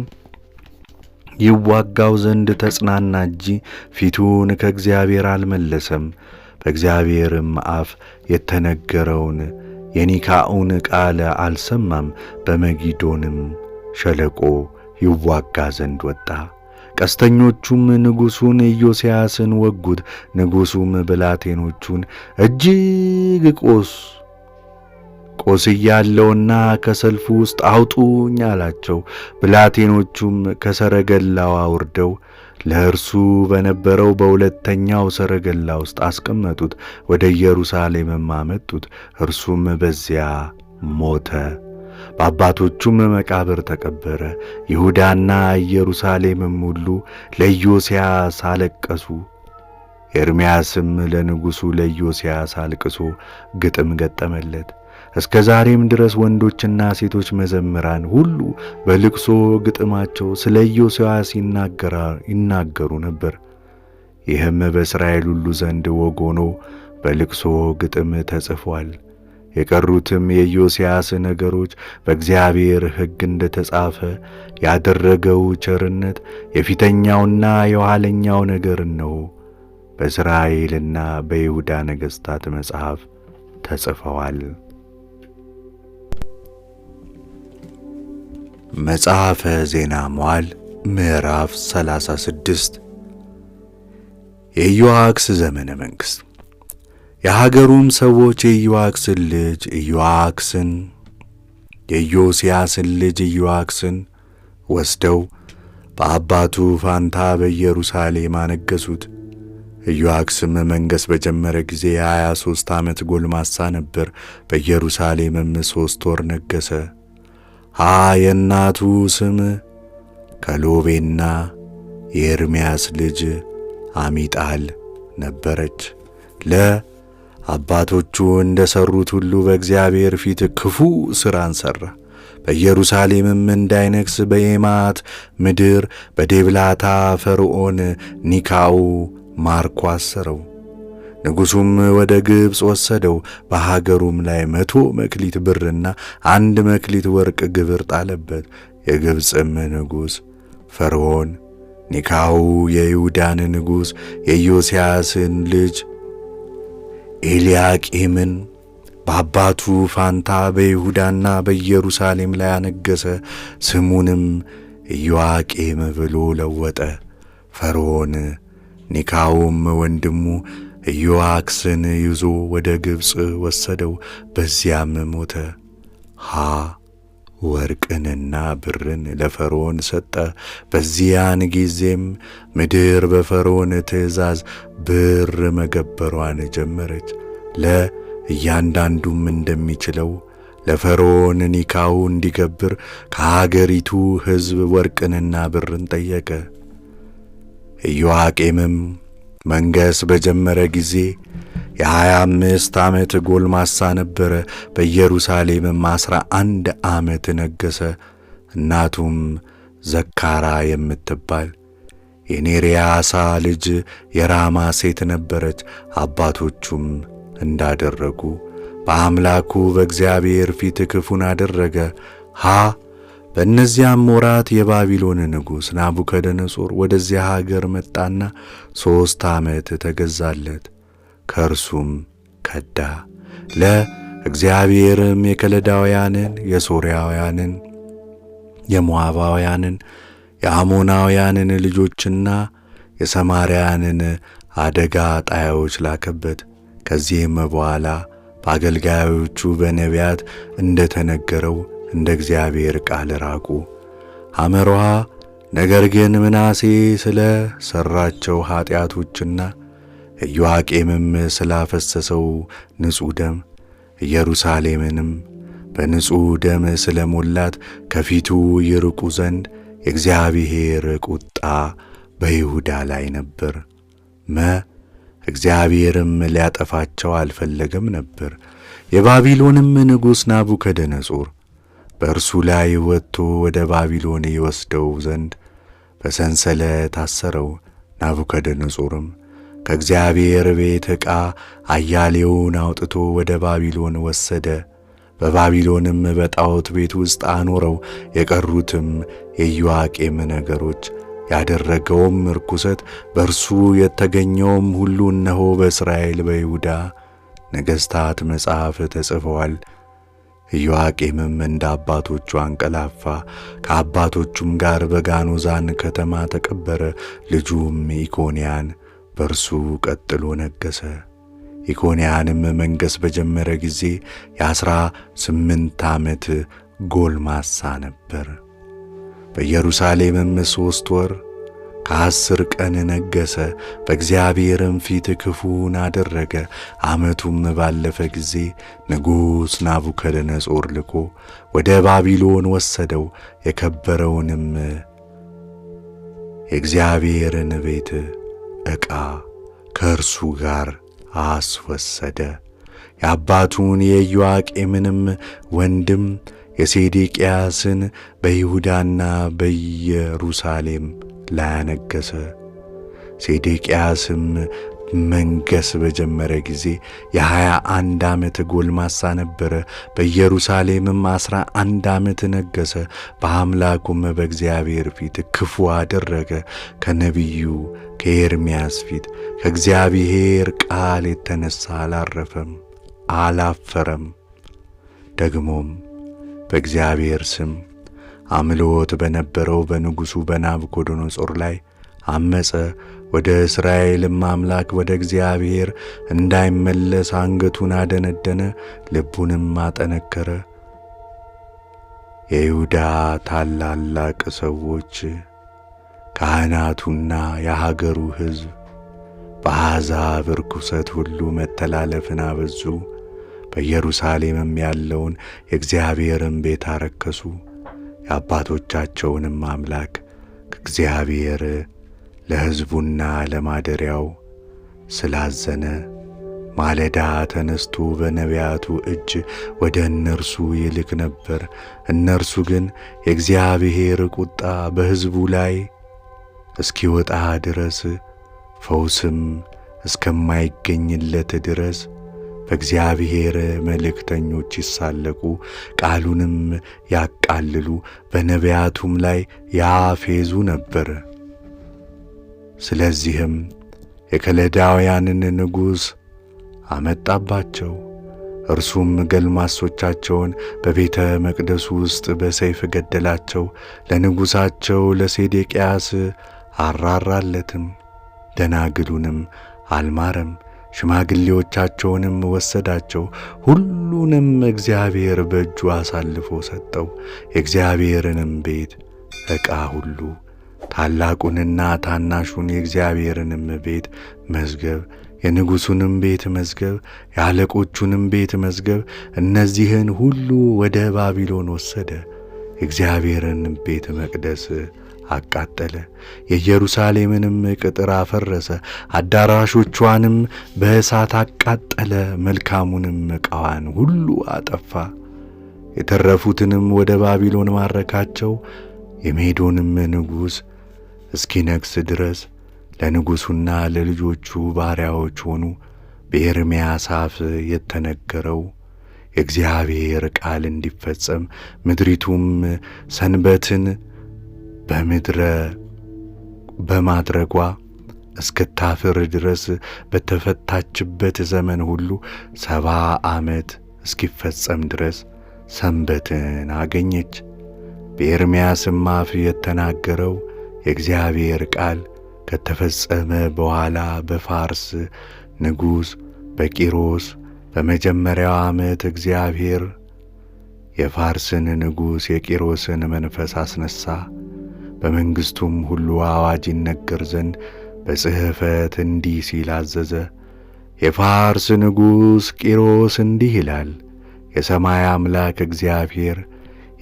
ይዋጋው ዘንድ ተጽናና እንጂ ፊቱን ከእግዚአብሔር አልመለሰም። በእግዚአብሔርም አፍ የተነገረውን የኒካዑን ቃል አልሰማም። በመጊዶንም ሸለቆ ይዋጋ ዘንድ ወጣ። ቀስተኞቹም ንጉሡን ኢዮስያስን ወጉት። ንጉሡም ብላቴኖቹን እጅግ ቆስያለሁና ከሰልፉ ውስጥ አውጡኝ አላቸው። ብላቴኖቹም ከሰረገላው አውርደው ለእርሱ በነበረው በሁለተኛው ሰረገላ ውስጥ አስቀመጡት። ወደ ኢየሩሳሌምም አመጡት። እርሱም በዚያ ሞተ። በአባቶቹም መቃብር ተቀበረ። ይሁዳና ኢየሩሳሌምም ሁሉ ለኢዮስያስ አለቀሱ። ኤርምያስም ለንጉሡ ለኢዮስያስ አልቅሶ ግጥም ገጠመለት። እስከ ዛሬም ድረስ ወንዶችና ሴቶች መዘምራን ሁሉ በልቅሶ ግጥማቸው ስለ ኢዮስያስ ይናገሩ ነበር። ይህም በእስራኤል ሁሉ ዘንድ ወግ ሆኖ በልቅሶ ግጥም ተጽፏል። የቀሩትም የኢዮስያስ ነገሮች በእግዚአብሔር ሕግ እንደ ተጻፈ ያደረገው ቸርነት የፊተኛውና የኋለኛው ነገር ነው በእስራኤልና በይሁዳ ነገሥታት መጽሐፍ ተጽፈዋል። መጽሐፈ ዜና መዋዕል ምዕራፍ 36 የኢዮአክስ ዘመነ መንግሥት። የሀገሩም ሰዎች የኢዮአክስን ልጅ የኢዮስያስን ልጅ ኢዮአክስን ወስደው በአባቱ ፋንታ በኢየሩሳሌም አነገሱት። ኢዮአክስም መንገሥ በጀመረ ጊዜ 23 ዓመት ጎልማሳ ነበር። በኢየሩሳሌምም 3 ወር ነገሠ። የእናቱ ስም ከሎቤና የኤርምያስ ልጅ አሚጣል ነበረች። አባቶቹ እንደ ሠሩት ሁሉ በእግዚአብሔር ፊት ክፉ ሥራን ሠራ። በኢየሩሳሌምም እንዳይነግሥ በኤማት ምድር በዴብላታ ፈርዖን ኒካዑ ማርኮ አሰረው። ንጉሡም ወደ ግብፅ ወሰደው። በሀገሩም ላይ 100 መክሊት ብርና 1 መክሊት ወርቅ ግብር ጣለበት። የግብፅም ንጉሥ ፈርዖን ኒካዑ የይሁዳን ንጉሥ የኢዮስያስን ልጅ ኤልያቄምን በአባቱ ፋንታ በይሁዳና በኢየሩሳሌም ላይ አነገሠ። ስሙንም ኢዮአቄም ብሎ ለወጠ። ፈርዖን ኒካዑም ወንድሙ ኢዮአክስን ይዞ ወደ ግብፅ ወሰደው፣ በዚያም ሞተ። ወርቅንና ብርን ለፈርዖን ሰጠ። በዚያን ጊዜም ምድር በፈርዖን ትእዛዝ ብር መገበሯን ጀመረች። ለእያንዳንዱም እንደሚችለው ለፈርዖን ኒካው እንዲገብር ከአገሪቱ ሕዝብ ወርቅንና ብርን ጠየቀ። ኢዮአቄምም መንገሥ በጀመረ ጊዜ የ25 ዓመት ጎልማሳ ነበረ። በኢየሩሳሌምም 11 ዓመት ነገሠ። እናቱም ዘካራ የምትባል የኔርያሳ ልጅ የራማ ሴት ነበረች። አባቶቹም እንዳደረጉ በአምላኩ በእግዚአብሔር ፊት ክፉን አደረገ። በእነዚያም ወራት የባቢሎን ንጉሥ ናቡከደነጾር ወደዚያ ሀገር መጣና 3 ዓመት ተገዛለት። ከእርሱም ከዳ። ለእግዚአብሔርም የከለዳውያንን፣ የሶርያውያንን፣ የሞዓባውያንን፣ የአሞናውያንን ልጆችና የሰማርያንን አደጋ ጣዮች ላከበት። ከዚህም በኋላ በአገልጋዮቹ በነቢያት እንደ ተነገረው እንደ እግዚአብሔር ቃል ራቁ። ሐመሮሃ ነገር ግን ምናሴ ስለ ሠራቸው ኀጢአቶችና ኢዮአቄምም ስላፈሰሰው ንጹሕ ደም ኢየሩሳሌምንም በንጹሕ ደም ስለ ሞላት ከፊቱ ይርቁ ዘንድ የእግዚአብሔር ቁጣ በይሁዳ ላይ ነበር። እግዚአብሔርም ሊያጠፋቸው አልፈለገም ነበር። የባቢሎንም ንጉሥ ናቡከደነጾር በእርሱ ላይ ወጥቶ ወደ ባቢሎን ይወስደው ዘንድ በሰንሰለት አሰረው። ናቡከደነጾርም ከእግዚአብሔር ቤት ዕቃ አያሌውን አውጥቶ ወደ ባቢሎን ወሰደ። በባቢሎንም በጣዖት ቤት ውስጥ አኖረው። የቀሩትም የኢዮአቄም ነገሮች ያደረገውም ርኩሰት በእርሱ የተገኘውም ሁሉ እነሆ በእስራኤል በይሁዳ ነገሥታት መጽሐፍ ተጽፈዋል። ኢዮአቄምም እንደ አባቶቹ አንቀላፋ፣ ከአባቶቹም ጋር በጋኖዛን ከተማ ተቀበረ። ልጁም ኢኮንያን በእርሱ ቀጥሎ ነገሠ። ኢኮንያንም መንገሥ በጀመረ ጊዜ የ18 ዓመት ጎልማሳ ነበር። በኢየሩሳሌምም 3 ወር ከ10 ቀን ነገሠ። በእግዚአብሔርም ፊት ክፉን አደረገ። ዓመቱም ባለፈ ጊዜ ንጉሥ ናቡከደነጾር ልኮ ወደ ባቢሎን ወሰደው። የከበረውንም የእግዚአብሔርን ቤት ዕቃ ከእርሱ ጋር አስወሰደ። የአባቱን የኢዮአቄምንም ወንድም የሴዴቅያስን በይሁዳና በኢየሩሳሌም ላይ አነገሠ። ሴዴቅያስም መንገሥ በጀመረ ጊዜ የ21 ዓመት ጎልማሳ ነበረ። በኢየሩሳሌምም 11 ዓመት ነገሠ። በአምላኩም በእግዚአብሔር ፊት ክፉ አደረገ። ከነቢዩ ከኤርምያስ ፊት ከእግዚአብሔር ቃል የተነሣ አላፈረም። ደግሞም በእግዚአብሔር ስም አምልኮት በነበረው በንጉሡ በናቡከደነጾር ላይ አመፀ። ወደ እስራኤልም አምላክ ወደ እግዚአብሔር እንዳይመለስ አንገቱን አደነደነ፣ ልቡንም አጠነከረ። የይሁዳ ታላላቅ ሰዎች ካህናቱና የሀገሩ ሕዝብ በአሕዛብ ርኩሰት ሁሉ መተላለፍን አበዙ። በኢየሩሳሌምም ያለውን የእግዚአብሔርን ቤት አረከሱ። የአባቶቻቸውንም አምላክ ከእግዚአብሔር ለሕዝቡና ለማደሪያው ስላዘነ ማለዳ ተነስቶ በነቢያቱ እጅ ወደ እነርሱ ይልክ ነበር። እነርሱ ግን የእግዚአብሔር ቁጣ በሕዝቡ ላይ እስኪወጣ ድረስ ፈውስም እስከማይገኝለት ድረስ በእግዚአብሔር መልእክተኞች ይሳለቁ፣ ቃሉንም ያቃልሉ፣ በነቢያቱም ላይ ያፌዙ ነበር። ስለዚህም የከለዳውያንን ንጉሥ አመጣባቸው። እርሱም ገልማሶቻቸውን በቤተ መቅደሱ ውስጥ በሰይፍ ገደላቸው። ለንጉሣቸው ለሴዴቅያስ አራራለትም፣ ደናግሉንም አልማረም። ሽማግሌዎቻቸውንም ወሰዳቸው። ሁሉንም እግዚአብሔር በእጁ አሳልፎ ሰጠው። የእግዚአብሔርንም ቤት ዕቃ ሁሉ፣ ታላቁንና ታናሹን፣ የእግዚአብሔርንም ቤት መዝገብ፣ የንጉሡንም ቤት መዝገብ፣ የአለቆቹንም ቤት መዝገብ፣ እነዚህን ሁሉ ወደ ባቢሎን ወሰደ። የእግዚአብሔርን ቤተ መቅደስ አቃጠለ። የኢየሩሳሌምንም ቅጥር አፈረሰ፣ አዳራሾቿንም በእሳት አቃጠለ። መልካሙንም ዕቃዋን ሁሉ አጠፋ። የተረፉትንም ወደ ባቢሎን ማረካቸው። የሜዶንም ንጉሥ እስኪነግሥ ድረስ ለንጉሡና ለልጆቹ ባሪያዎች ሆኑ። በኤርምያስ አፍ የተነገረው የእግዚአብሔር ቃል እንዲፈጸም ምድሪቱም ሰንበትን በምድረ በማድረጓ እስክታፍር ድረስ በተፈታችበት ዘመን ሁሉ 70 ዓመት እስኪፈጸም ድረስ ሰንበትን አገኘች። በኤርምያስም አፍ የተናገረው የእግዚአብሔር ቃል ከተፈጸመ በኋላ በፋርስ ንጉሥ በቂሮስ በመጀመሪያው ዓመት እግዚአብሔር የፋርስን ንጉሥ የቂሮስን መንፈስ አስነሣ። በመንግሥቱም ሁሉ አዋጅ ይነገር ዘንድ በጽሕፈት እንዲህ ሲል አዘዘ። የፋርስ ንጉሥ ቂሮስ እንዲህ ይላል፣ የሰማይ አምላክ እግዚአብሔር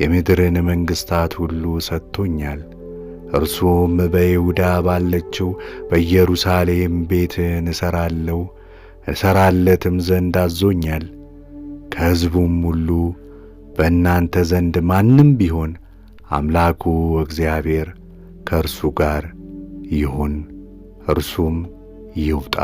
የምድርን መንግሥታት ሁሉ ሰጥቶኛል። እርሱም በይሁዳ ባለችው በኢየሩሳሌም ቤትን እሠራለትም ዘንድ አዞኛል። ከሕዝቡም ሁሉ በእናንተ ዘንድ ማንም ቢሆን አምላኩ እግዚአብሔር ከእርሱ ጋር ይሁን፣ እርሱም ይውጣ።